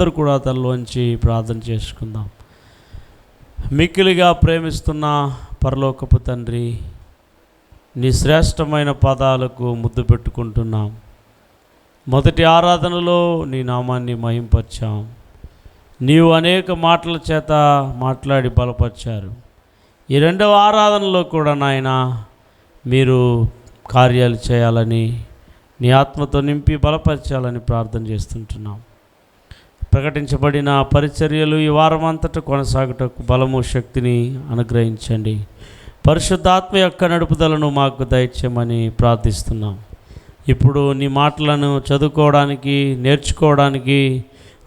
అందరూ కూడా తలలోంచి ప్రార్థన చేసుకుందాం. మిక్కిలిగా ప్రేమిస్తున్న పరలోకపు తండ్రి, నీ శ్రేష్టమైన పదాలకు ముద్దు పెట్టుకుంటున్నాం. మొదటి ఆరాధనలో నీ నామాన్ని మహింపరిచాం. నీవు అనేక మాటల చేత మాట్లాడి బలపరిచారు. ఈ రెండవ ఆరాధనలో కూడా నాయన మీరు కార్యాలు చేయాలని, నీ ఆత్మతో నింపి బలపరచాలని ప్రార్థన చేస్తుంటున్నాం. ప్రకటించబడిన పరిచర్యలు ఈ వారం అంతటా కొనసాగుటకు బలము, శక్తిని అనుగ్రహించండి. పరిశుద్ధాత్మ యొక్క నడుపుదలను మాకు దయచేయమని ప్రార్థిస్తున్నాం. ఇప్పుడు నీ మాటలను చదువుకోవడానికి, నేర్చుకోవడానికి,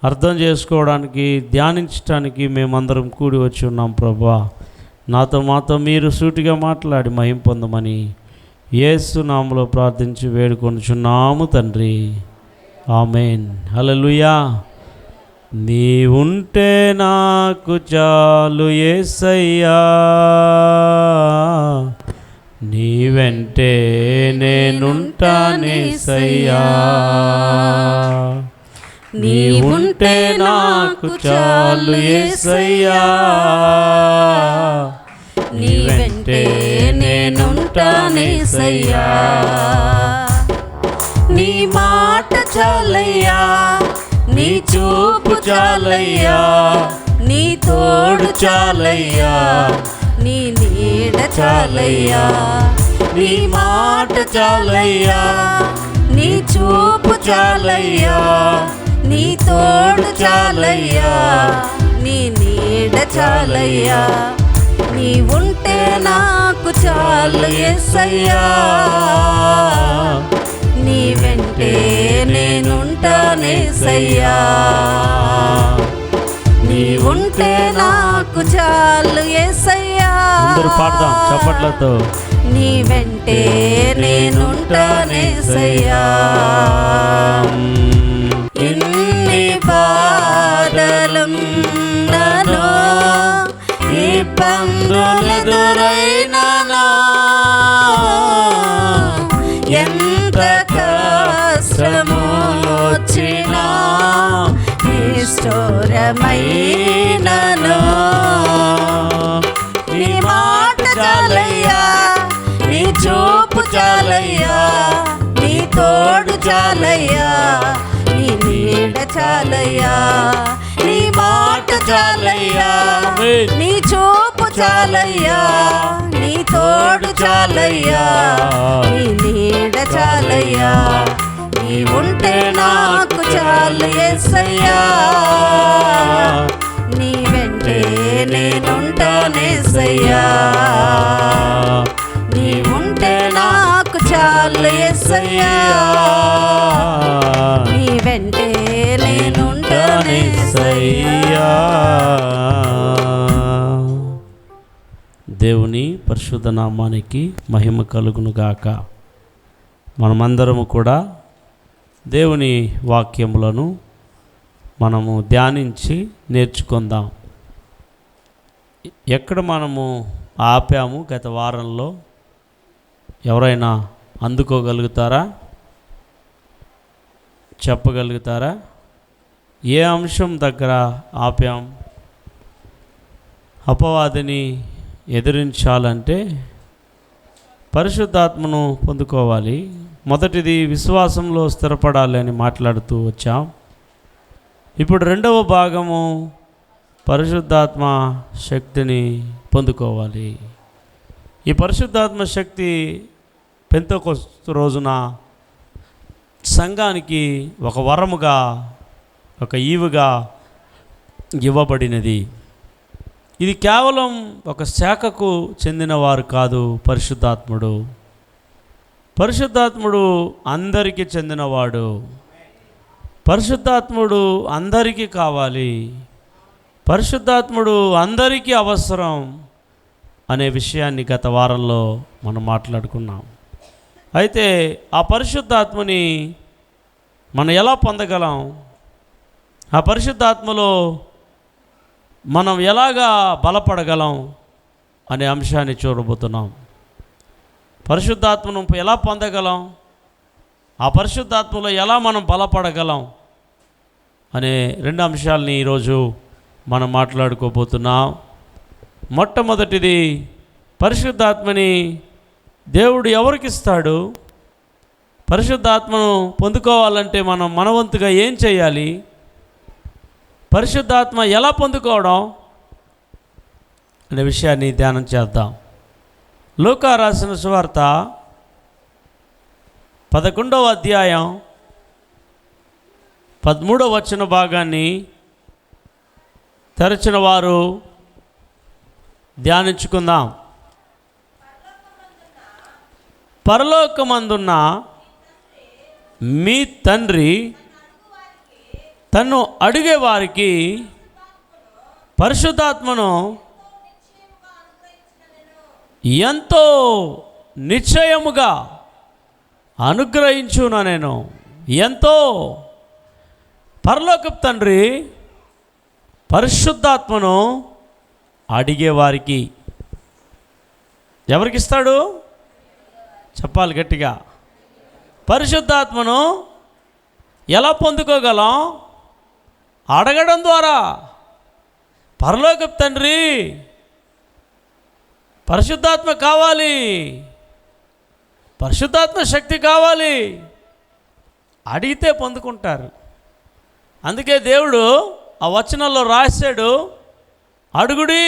అర్థం చేసుకోవడానికి, ధ్యానించడానికి మేమందరం కూడి వచ్చి ఉన్నాం. ప్రభువా, మాతో మీరు సూటిగా మాట్లాడి మహిమ పొందమని యేసు నామములో ప్రార్థించి వేడుకొనుచున్నాము తండ్రి. ఆమేన్. హల్లెలూయా. నీ ఉంటే నాకు చాలు యేసయ్యా, నీ వెంటే నేనుంటానేసయ్యా. నీ ఉంటే నాకు చాలు యేసయ్యా, నీ వెంటే నేనుంటానేసయ్యా. నీ మాట చాలయ్యా, నీ చూపు చాలయ్యా, నీ తోడు చాలయ్యా, నీ నీడ చాలయ్యా. నీ మాట చాలయ్యా, నీ చూపు చాలయ్యా, నీ తోడు చాలయ్యా, నీ నీడ చాలయ్యా. నీ ఉంటే నాకు చాలు యేసయ్యా, నీ వెంటే నేనుంటానేసయ్యా. నీ ఉంటే నాకు చాలు యేసయ్యా. అందరూ పాడదాం చప్పట్లతో. నీ వెంటే నేనుంటానేసయ్యా. ఎన్ని బాధలున్ననో, ఇబ్బందులెదురైననో, ఎంత కష్టములొచ్చినా, నిష్ఠూరమైనను, నీ మాట చాలయ్యా, నీ చూపు చాలయ్యా, నీ తోడు చాలయ్యా, నీ నీడ చాలయ్యా. నీ మాట చాలయ్యా, నీ చూపు చాలయ్యా, నీ తోడు చాలయ్యా, నీ నీడ చాలయ్యా. నీ ఉంటే నాకు చాలు యేసయ్యా, నీ వెంటే నేనుంటానేసయ్యా. నీ ఉంటే నాకు చాలు యేసయ్యా, నీ వెంటే నేనుంటానేసయ్యా. దేవుని పరిశుద్ధ నామానికి మహిమ కలుగును గాక. మనమందరము కూడా దేవుని వాక్యములను మనము ధ్యానించి నేర్చుకుందాం. ఎక్కడ మనము ఆపాము గత వారంలో ఎవరైనా అందుకోగలుగుతారా? చెప్పగలుగుతారా? ఏ అంశం దగ్గర ఆపాం? అపవాదిని ఎదిరించాలంటే పరిశుద్ధాత్మను పొందుకోవాలి. మొదటిది విశ్వాసంలో స్థిరపడాలి అని మాట్లాడుతూ వచ్చాం. ఇప్పుడు రెండవ భాగము పరిశుద్ధాత్మ శక్తిని పొందుకోవాలి. ఈ పరిశుద్ధాత్మ శక్తి పెంతెకొస్తు రోజున సంఘానికి ఒక వరముగా, ఒక ఈవుగా ఇవ్వబడినది. ఇది కేవలం ఒక శాఖకు చెందినవారు కాదు. పరిశుద్ధాత్ముడు అందరికీ చెందినవాడు. పరిశుద్ధాత్ముడు అందరికీ కావాలి. పరిశుద్ధాత్ముడు అందరికీ అవసరం అనే విషయాన్ని గత వారంలో మనం మాట్లాడుకున్నాం. అయితే ఆ పరిశుద్ధాత్మని మనం ఎలా పొందగలం? ఆ పరిశుద్ధాత్మలో మనం ఎలాగా బలపడగలం అనే అంశాన్ని చూడబోతున్నాం. పరిశుద్ధాత్మను ఎలా పొందగలం? ఆ పరిశుద్ధాత్మలో ఎలా మనం బలపడగలం అనే 2 అంశాలని ఈరోజు మనం మాట్లాడుకోబోతున్నాం. మొట్టమొదటిది, పరిశుద్ధాత్మని దేవుడు ఎవరికి ఇస్తాడు? పరిశుద్ధాత్మను పొందుకోవాలంటే మనం మనవంతుగా ఏం చేయాలి? పరిశుద్ధాత్మ ఎలా పొందుకోవడం అనే విషయాన్ని ధ్యానం చేద్దాం. లూకా రాసిన సువార్త 11వ అధ్యాయం 13వ వచన భాగాన్ని తెరచిన వారు ధ్యానించుకుందాం. పరలోకమందున్న మీ తండ్రి తన్ను అడిగే వారికి పరిశుద్ధాత్మను ఎంతో నిశ్చయముగా అనుగ్రహించునా నేను. ఎంతో పరలోకపు తండ్రి పరిశుద్ధాత్మను అడిగేవారికి. ఎవరికి ఇస్తాడు? చెప్పాలి గట్టిగా. పరిశుద్ధాత్మను ఎలా పొందుకోగలం? అడగడం ద్వారా. పరలోకపు తండ్రి పరిశుద్ధాత్మ కావాలి, పరిశుద్ధాత్మ శక్తి కావాలి, అడిగితే పొందుకుంటారు. అందుకే దేవుడు ఆ వచనంలో రాశాడు, అడుగుడి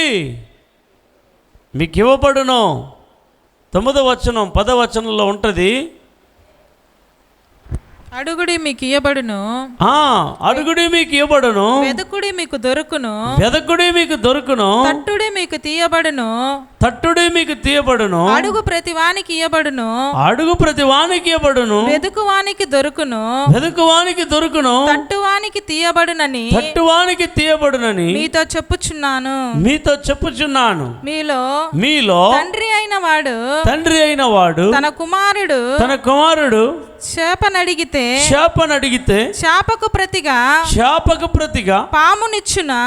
మీకు ఇవ్వబడును. 9వ వచనం 10వ వచనంలో ఉంటుంది, అడుగుడి మీకు ఇయ్యబడును, అడుగుడి మీకు ఇవ్వబడును, వెదకుడి మీకు దొరుకును, వెదకుడి మీకు దొరుకును, తట్టుడి మీకు తీయబడును, తట్టుడి మీకు తీయబడును, అడుగు ప్రతి వానికి ఇయ్యబడును, అడుగు ప్రతి వానికి ఇవ్వబడును, వెదుకువానికి దొరుకును, వెదుకువానికి దొరుకును, తట్టువానికి తీయబడునని, తట్టువానికి తీయబడునని మీతో చెప్పుచున్నాను. మీతో చెప్పుచున్నాను. మీలో తండ్రి అయిన వాడు తన కుమారుడు శాపనడిగితే శాపకు ప్రతిగా పామునిచ్చునా,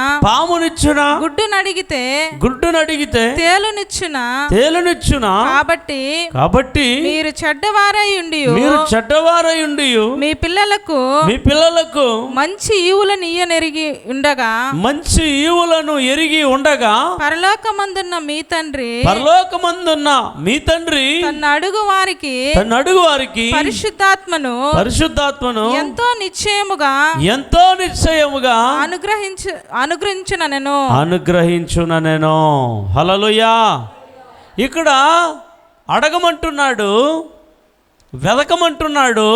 గుడ్డునడిగితే తేలునిచ్చునా. కాబట్టి మీరు చెడ్డవారై ఉండి మీ పిల్లలకు మంచి ఈవులను ఎరిగి ఉండగా పరలోకమందున్న మీ తండ్రి తన అడుగు వారికి పరిశుద్ధాత్మను ఎంతో నిశ్చయముగా అనుగ్రహించున నేను. హల్లెలూయా. ఇక్కడ అడగమంటున్నాడు, వెదకమంటున్నాడు,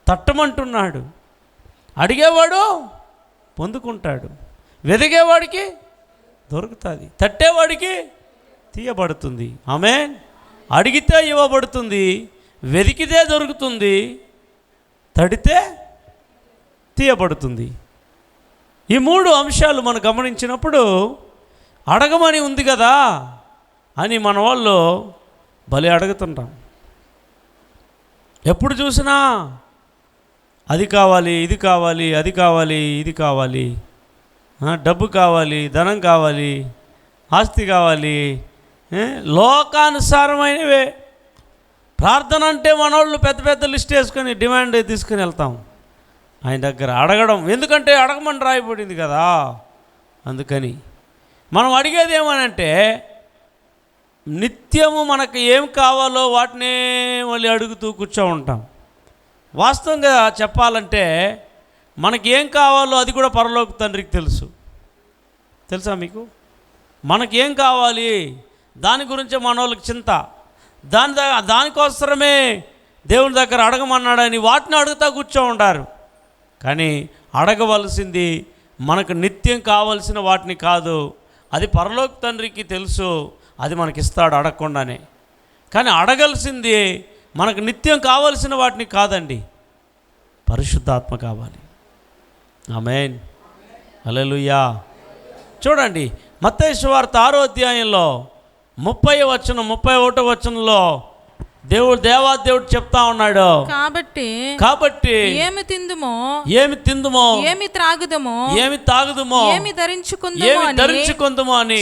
తట్టమంటున్నాడు. అడిగేవాడు పొందుకుంటాడు, వెదిగేవాడికి దొరుకుతుంది, తట్టేవాడికి తీయబడుతుంది. ఆమేన్. అడిగితే ఇవ్వబడుతుంది, వెదికితే దొరుకుతుంది, తడితే తీయబడుతుంది. ఈ 3 అంశాలు మనం గమనించినప్పుడు అడగమని ఉంది కదా అని మన వాళ్ళు భలే అడుగుతుంటాం. ఎప్పుడు చూసినా అది కావాలి, ఇది కావాలి, అది కావాలి, ఇది కావాలి, డబ్బు కావాలి, ధనం కావాలి, ఆస్తి కావాలి, లోకానుసారమైనవే. ప్రార్థన అంటే మనోళ్ళు పెద్ద పెద్ద లిస్ట్ వేసుకొని డిమాండ్ తీసుకుని వెళ్తాం ఆయన దగ్గర. అడగడం ఎందుకంటే అడగమని రాయబడింది కదా, అందుకని మనం అడిగేది ఏమనంటే నిత్యము మనకు ఏం కావాలో వాటినే మళ్ళీ అడుగుతూ కూర్చో ఉంటాం. వాస్తవంగా చెప్పాలంటే మనకి ఏం కావాలో అది కూడా పరలోక తండ్రికి తెలుసా మీకు? మనకి ఏం కావాలి దాని గురించే మనోళ్ళకి చింత. దానికోసమే దేవుని దగ్గర అడగమన్నాడని వాటిని అడుగుతూ కూర్చో ఉంటారు. కానీ అడగవలసింది మనకు నిత్యం కావలసిన వాటిని కాదు, అది పరలోక తండ్రికి తెలుసు, అది మనకిస్తాడు అడగకుండానే. కానీ అడగాల్సింది మనకు నిత్యం కావలసిన వాటిని కాదండి, పరిశుద్ధాత్మ కావాలి. ఆమేన్. హల్లెలూయా. చూడండి మత్తయి సువార్త 6వ అధ్యాయంలో 30వ వచనం 31వ వచనంలో దేవాదేవుడు చెప్తా ఉన్నాడు. కాబట్టి ఏమి తిందుమో, ఏమి త్రాగుదమో, ఏమి తాగుదమో, ఏమి ధరించుకుందుమో అని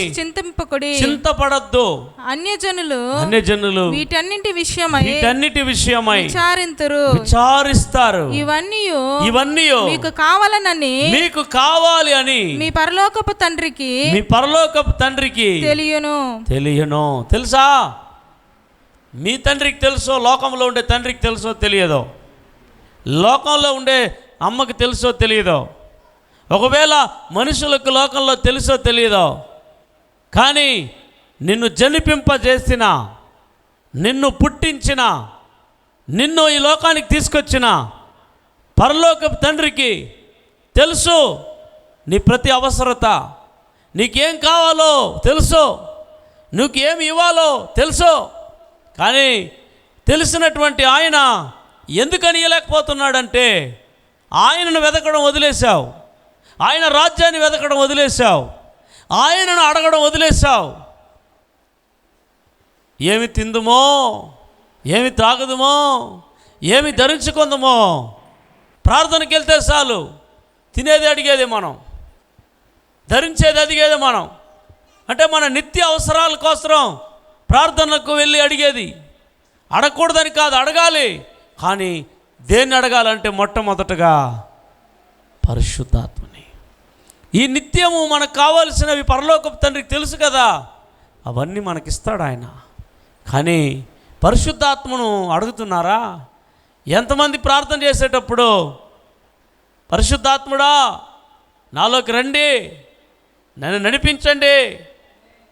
చింతపడద్దు. అన్యజనులు వీటన్నిటి విషయమై విచారిస్తారు. ఇవన్నీ మీకు కావాలి అని మీ పరలోకపు తండ్రికి తెలియను. తెలుసా? మీ తండ్రికి తెలుసో, లోకంలో ఉండే తండ్రికి తెలుసో తెలియదో, లోకంలో ఉండే అమ్మకి తెలుసో తెలియదో, ఒకవేళ మనుషులకు లోకంలో తెలుసో తెలియదో, కానీ నిన్ను జనిపింపజేసిన, నిన్ను పుట్టించిన, నిన్ను ఈ లోకానికి తీసుకొచ్చిన పరలోకపు తండ్రికి తెలుసు నీ ప్రతి అవసరత. నీకేం కావాలో తెలుసు, నీకేమి ఇవ్వాలో తెలుసు. కానీ తెలిసినటువంటి ఆయన ఎందుకని ఇవ్వలేకపోతున్నాడంటే, ఆయనను వెతకడం వదిలేశావు, ఆయన రాజ్యాన్ని వెతకడం వదిలేశావు, ఆయనను అడగడం వదిలేశావు. ఏమి తిందుమో, ఏమి త్రాగుదుమో, ఏమి ధరించుకుందుమో, ప్రార్థనకి వెళ్తే చాలు తినేది అడిగేది మనం, ధరించేది అడిగేది మనం. అంటే మన నిత్య అవసరాల కోసం ప్రార్థనకు వెళ్ళి అడిగేది. అడగకూడదని కాదు, అడగాలి. కానీ దేన్ని అడగాలంటే మొట్టమొదటగా పరిశుద్ధాత్మని. ఈ నిత్యము మనకు కావాల్సినవి పరలోకపు తండ్రికి తెలుసు కదా, అవన్నీ మనకిస్తాడు ఆయన. కానీ పరిశుద్ధాత్మను అడుగుతున్నారా? ఎంతమంది ప్రార్థన చేసేటప్పుడు పరిశుద్ధాత్ముడా నాలోకి రండి, నన్ను నడిపించండి,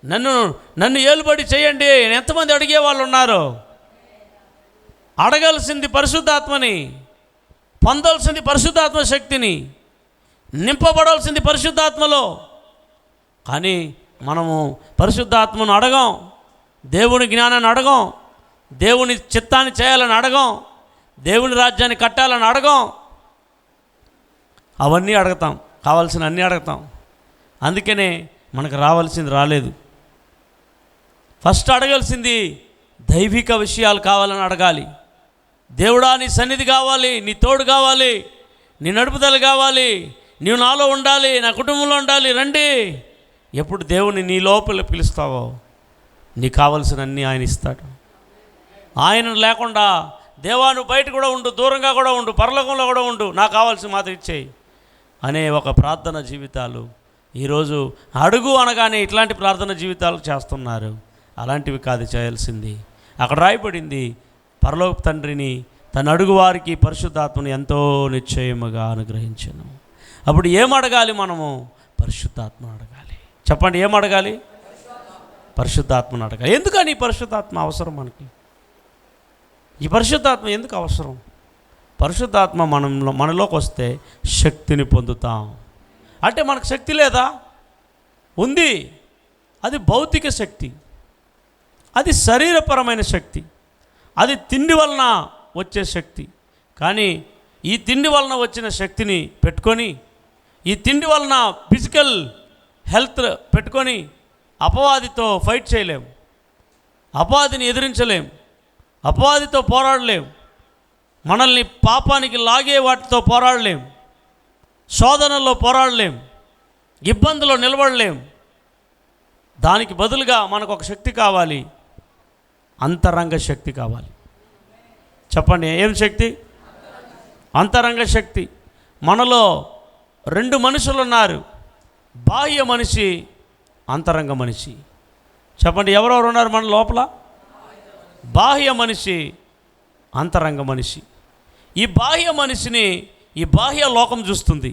నన్ను ఏలుబడి చేయండి, ఎంతమంది అడిగే వాళ్ళు ఉన్నారు? అడగాల్సింది పరిశుద్ధాత్మని, పొందాల్సింది పరిశుద్ధాత్మ శక్తిని, నింపబడాల్సింది పరిశుద్ధాత్మలో. కానీ మనము పరిశుద్ధాత్మను అడగం, దేవుని జ్ఞానాన్ని అడగం, దేవుని చిత్తాన్ని చేయాలని అడగం, దేవుని రాజ్యాన్ని కట్టాలని అడగం. అవన్నీ అడుగుతాం, కావాల్సిన అన్నీ అడుగుతాం. అందుకనే మనకు రావాల్సింది రాలేదు. ఫస్ట్ అడగాల్సింది దైవిక విషయాలు కావాలని అడగాలి. దేవుడా నీ సన్నిధి కావాలి, నీ తోడు కావాలి, నీ నడుపుదల కావాలి, నీవు నాలో ఉండాలి, నా కుటుంబంలో ఉండాలి, రండి. ఎప్పుడు దేవుని నీ లోపల పిలుస్తావో నీకు కావాల్సినన్నీ ఆయన ఇస్తాడు. ఆయన లేకుండా దేవా నువ్వు బయట కూడా ఉండు, దూరంగా కూడా ఉండు, పరలోకంలో కూడా ఉండు, నాకు కావాల్సిన మాత్రం ఇచ్చేయి అనే ఒక ప్రార్థన జీవితాలు ఈరోజు అడుగు అనగానే ఇట్లాంటి ప్రార్థన జీవితాలు చేస్తున్నారు. అలాంటివి కాదు చేయాల్సింది. అక్కడ రాయబడింది, పరలోక తండ్రిని తన అడుగు వారికి పరిశుద్ధాత్మను ఎంతో నిశ్చయముగా అనుగ్రహించను. అప్పుడు ఏం అడగాలి మనము? పరిశుద్ధాత్మను అడగాలి. చెప్పండి, ఏం అడగాలి? పరిశుద్ధాత్మను అడగాలి. ఎందుకని ఈ పరిశుద్ధాత్మ అవసరం మనకి? ఈ పరిశుద్ధాత్మ ఎందుకు అవసరం? పరిశుద్ధాత్మ మనలోకి వస్తే శక్తిని పొందుతాం. అంటే మనకు శక్తి లేదా? ఉంది. అది భౌతిక శక్తి, అది శరీరపరమైన శక్తి, అది తిండి వలన వచ్చే శక్తి. కానీ ఈ తిండి వలన వచ్చిన శక్తిని పెట్టుకొని, ఈ తిండి వలన ఫిజికల్ హెల్త్ పెట్టుకొని అపవాదితో ఫైట్ చేయలేం, అపవాదిని ఎదిరించలేం, అపవాదితో పోరాడలేం, మనల్ని పాపానికి లాగే వాటితో పోరాడలేం, శోధనలో పోరాడలేం, ఇబ్బందులో నిలబడలేం. దానికి బదులుగా మనకు ఒక శక్తి కావాలి, అంతరంగ శక్తి కావాలి. చెప్పండి, ఏం శక్తి? అంతరంగ శక్తి. మనలో రెండు మనుషులు ఉన్నారు, బాహ్య మనిషి, అంతరంగ మనిషి. చెప్పండి, ఎవరెవరు ఉన్నారు మన లోపల? బాహ్య మనిషి, అంతరంగ మనిషి. ఈ బాహ్య మనిషిని ఈ బాహ్య లోకం చూస్తుంది.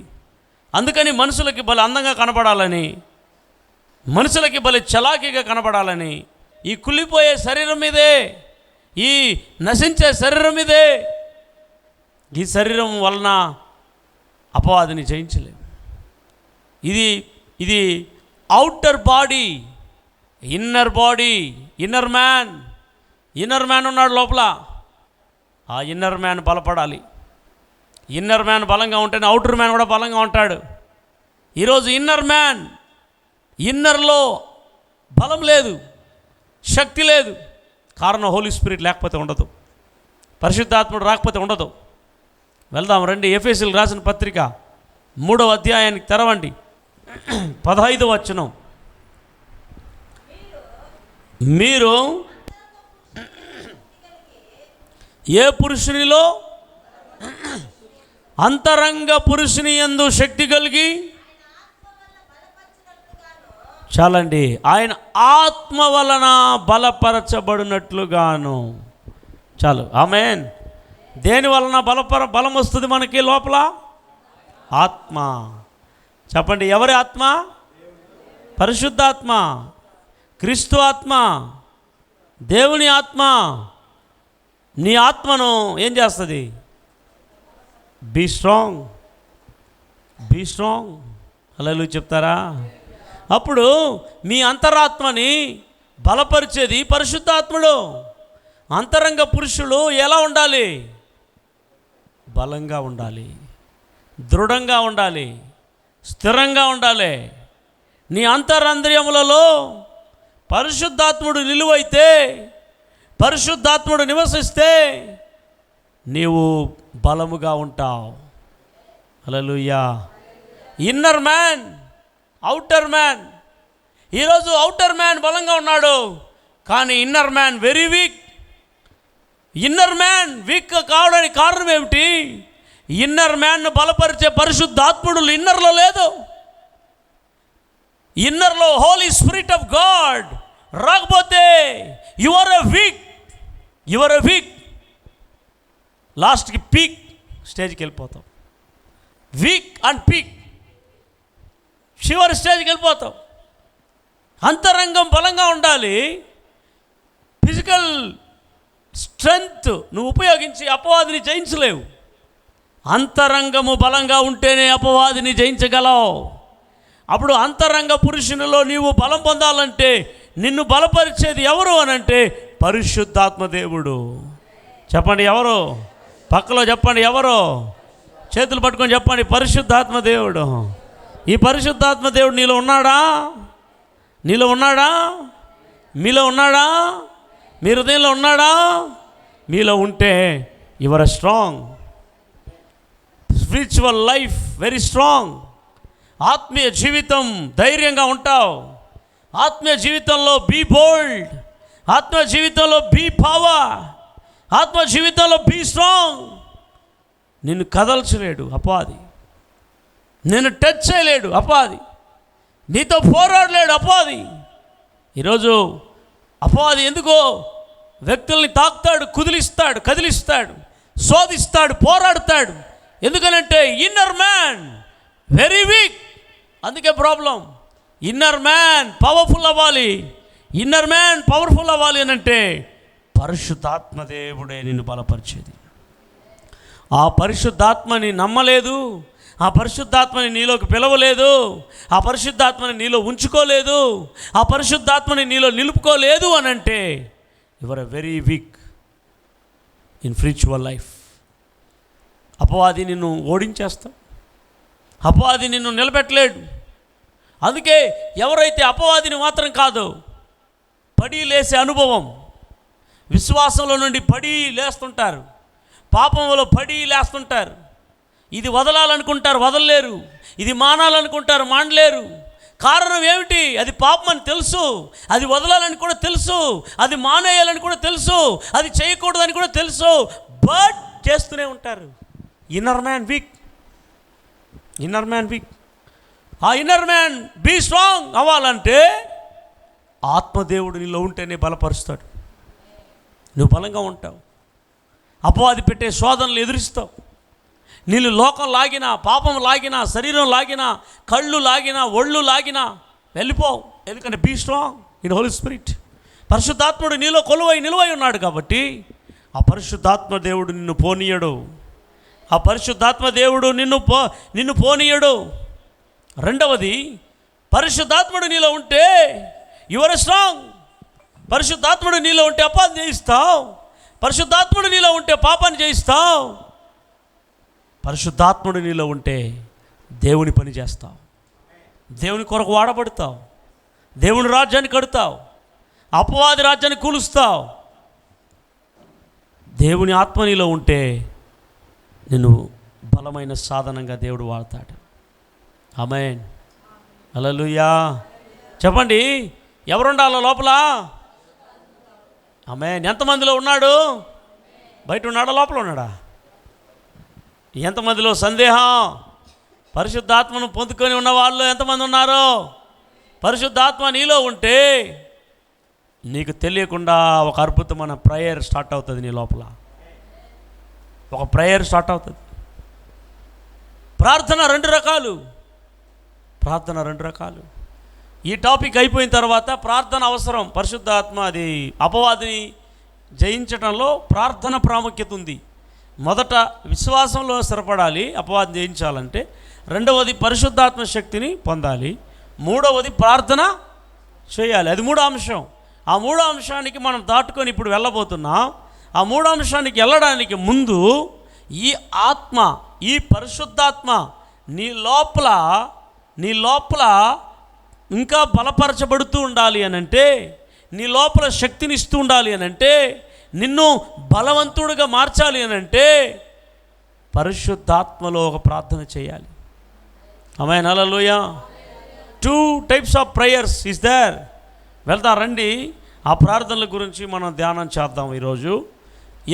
అందుకని మనుషులకి భలే అందంగా కనపడాలని, మనుషులకి భలే చలాకీగా కనపడాలని ఈ కుళ్ళిపోయే శరీరం మీదే, ఈ నశించే శరీరం మీదే, ఈ శరీరం వలన అపవాదిని జయించలేము. ఇది outer body, inner body, inner man ఉన్నాడు లోపల. ఆ ఇన్నర్ మ్యాన్ బలపడాలి. ఇన్నర్ మ్యాన్ బలంగా ఉంటేనే అవుటర్ మ్యాన్ కూడా బలంగా ఉంటాడు. ఈరోజు ఇన్నర్లో బలం లేదు, శక్తి లేదు. కారణం హోలీ స్పిరిట్ లేకపోతే ఉండదు, పరిశుద్ధాత్ముడు రాకపోతే ఉండదు. వెళ్దాం రండి. ఎఫెసీయులకు రాసిన పత్రిక 3వ అధ్యాయానికి తెరవండి. 15వ వచనం. మీరు ఏ పురుషునిలో అంతరంగ పురుషుని యందు శక్తి కలిగి, చాలండి, ఆయన ఆత్మ వలన బలపరచబడినట్లుగాను. చాలు, ఆమేన్. దేని వలన బలం వస్తుంది మనకి లోపల? ఆత్మ. చెప్పండి, ఎవరి ఆత్మ? పరిశుద్ధాత్మ, క్రీస్తు ఆత్మ, దేవుని ఆత్మ. నీ ఆత్మను ఏం చేస్తుంది? Be strong, be strong. Hallelujah చెప్తారా? అప్పుడు మీ అంతరాత్మని బలపరిచేది పరిశుద్ధాత్ముడు. అంతరంగ పురుషులు ఎలా ఉండాలి? బలంగా ఉండాలి, దృఢంగా ఉండాలి, స్థిరంగా ఉండాలి. నీ అంతరంద్రియములలో పరిశుద్ధాత్ముడు నిలువైతే, పరిశుద్ధాత్ముడు నివసిస్తే నీవు బలముగా ఉంటావు. Hallelujah. Inner man, outer man. ఈరోజు అవుటర్ మ్యాన్ బలంగా ఉన్నాడు, కానీ inner man very weak. Inner man weak కావడానికి కారణం ఏమిటి? ఇన్నర్ మ్యాన్ను బలపరిచే పరిశుద్ధాత్ముడు ఇన్నర్లో లేదు. ఇన్నర్లో హోలీ స్పిరిట్ ఆఫ్ గాడ్ రాకపోతే you are a weak, you are a weak. లాస్ట్కి పీక్ స్టేజ్కి వెళ్ళిపోతాం. వీక్ అండ్ పీక్, చివరి స్టేజ్కి వెళ్ళిపోతాం. అంతరంగం బలంగా ఉండాలి. ఫిజికల్ స్ట్రెంగ్త్ నువ్వు ఉపయోగించి అపవాదిని జయించలేవు. అంతరంగము బలంగా ఉంటేనే అపవాదిని జయించగలవు. అప్పుడు అంతరంగ పురుషునిలో నీవు బలం పొందాలంటే నిన్ను బలపరిచేది ఎవరు అనంటే పరిశుద్ధాత్మ దేవుడు. చెప్పండి ఎవరు? పక్కలో చెప్పండి ఎవరు? చేతులు పట్టుకొని చెప్పండి, పరిశుద్ధాత్మ దేవుడు. ఈ పరిశుద్ధాత్మ దేవుడు నీలో ఉన్నాడా? నీలో ఉన్నాడా? మీలో ఉన్నాడా? మీ హృదయంలో ఉన్నాడా? మీలో ఉంటే your a strong. Spiritual life very strong. ఆత్మీయ జీవితం ధైర్యంగా ఉంటావు. ఆత్మీయ జీవితంలో బీ బోల్డ్. ఆత్మీయ జీవితంలో బీ పవర్. ఆత్మ జీవితంలో బీ స్ట్రాంగ్. నిన్ను కదల్చలేడు అపవాది, నిన్ను టచ్ చేయలేడు అపవాది, నీతో పోరాడలేడు అపవాది. ఈరోజు అపవాది ఎందుకో వ్యక్తుల్ని తాకుతాడు, కదిలిస్తాడు, శోధిస్తాడు, పోరాడతాడు. ఎందుకనంటే ఇన్నర్ మ్యాన్ వెరీ వీక్. అందుకే ప్రాబ్లం. ఇన్నర్ మ్యాన్ పవర్ఫుల్ అవ్వాలి. ఇన్నర్ మ్యాన్ పవర్ఫుల్ అవ్వాలి అని అంటే పరిశుద్ధాత్మ దేవుడే నిన్ను బలపరిచేది. ఆ పరిశుద్ధాత్మని నమ్మలేదు, ఆ పరిశుద్ధాత్మని నీలోకి పిలవలేదు, ఆ పరిశుద్ధాత్మని నీలో ఉంచుకోలేదు, ఆ పరిశుద్ధాత్మని నీలో నిలుపుకోలేదు అని అంటే your a very weak in spiritual life. అపవాది నిన్ను ఓడించేస్తావు, అపవాది నిన్ను నిలబెట్టలేడు. అందుకే ఎవరైతే అపవాదిని మాత్రం కాదు, పడి లేసే అనుభవం, విశ్వాసంలో నుండి పడి లేస్తుంటారు, పాపంలో పడి లేస్తుంటారు. ఇది వదలాలనుకుంటారు, వదలలేరు. ఇది మానాలనుకుంటారు, మానలేరు. కారణం ఏమిటి? అది పాపం అని తెలుసు, అది వదలాలని కూడా తెలుసు, అది మానేయాలని కూడా తెలుసు, అది చేయకూడదని కూడా తెలుసు, బట్ చేస్తూనే ఉంటారు. Inner man week. Inner man week. ఆ ఇన్నర్ మ్యాన్ బీ స్ట్రాంగ్ అవ్వాలంటే ఆత్మదేవుడు నీలో ఉంటేనే బలపరుస్తాడు. నువ్వు బలంగా ఉంటావు. అపవాది పెట్టే శోధనలు ఎదురిస్తావు. నీళ్ళు లోకం లాగినా, పాపం లాగినా, శరీరం లాగినా, కళ్ళు లాగినా, ఒళ్ళు లాగినా వెళ్ళిపోవు. ఎందుకంటే be strong in holy spirit. పరిశుద్ధాత్ముడు నీలో నిలువై ఉన్నాడు కాబట్టి ఆ పరిశుద్ధాత్మ దేవుడు నిన్ను పోనీయడు. ఆ పరిశుద్ధాత్మ దేవుడు నిన్ను పోనీయడు. రెండవది, పరిశుద్ధాత్ముడు నీలో ఉంటే యువర్ స్ట్రాంగ్. పరిశుద్ధాత్ముడు నీలో ఉంటే అపాన్ని జయిస్తావు. పరిశుద్ధాత్ముడు నీలో ఉంటే పాపాన్ని జయిస్తావు. పరిశుద్ధాత్ముడు నీలో ఉంటే దేవుని పని చేస్తావు, దేవుని కొరకు వాడబడతావు, దేవుని రాజ్యాన్ని కడతావు, అపవాది రాజ్యాన్ని కూలుస్తావు. దేవుని ఆత్మ నీలో ఉంటే నిన్ను బలమైన సాధనంగా దేవుడు వాడతాడు. ఆమేన్, హల్లెలూయా. చెప్పండి, ఎవరుండాలో లోపల? ఆమేన్. ఎంతమందిలో ఉన్నాడు? బయట ఉన్నాడా, లోపల ఉన్నాడా? ఎంతమందిలో సందేహం? పరిశుద్ధాత్మను పొందుకొని ఉన్న వాళ్ళు ఎంతమంది ఉన్నారు? పరిశుద్ధాత్మ నీలో ఉంటే నీకు తెలియకుండా ఒక అద్భుతమైన ప్రేయర్ స్టార్ట్ అవుతుంది. నీ లోపల ఒక ప్రేయర్ స్టార్ట్ అవుతుంది. ప్రార్థన రెండు రకాలు. ఈ టాపిక్ అయిపోయిన తర్వాత ప్రార్థన అవసరం. పరిశుద్ధాత్మ అది అపవాదిని జయించడంలో ప్రార్థన ప్రాముఖ్యత ఉంది. మొదట విశ్వాసంలో స్థిరపడాలి అపవాదిని జయించాలంటే. రెండవది పరిశుద్ధాత్మ శక్తిని పొందాలి. మూడవది ప్రార్థన చేయాలి. అది మూడో అంశం. ఆ మూడో అంశానికి మనం దాటుకొని ఇప్పుడు వెళ్ళబోతున్నాం. ఆ మూడో అంశానికి వెళ్ళడానికి ముందు ఈ ఆత్మ, ఈ పరిశుద్ధాత్మ నీ లోపల ఇంకా బలపరచబడుతూ ఉండాలి అనంటే, నీ లోపల శక్తిని ఇస్తూ ఉండాలి అనంటే, నిన్ను బలవంతుడిగా మార్చాలి అనంటే పరిశుద్ధాత్మలో ఒక ప్రార్థన చేయాలి. ఆమేన్, హల్లెలూయా. 2 types of prayers is there. వెళ్దాం రండి, ఆ ప్రార్థనల గురించి మనం ధ్యానం చేద్దాం ఈరోజు.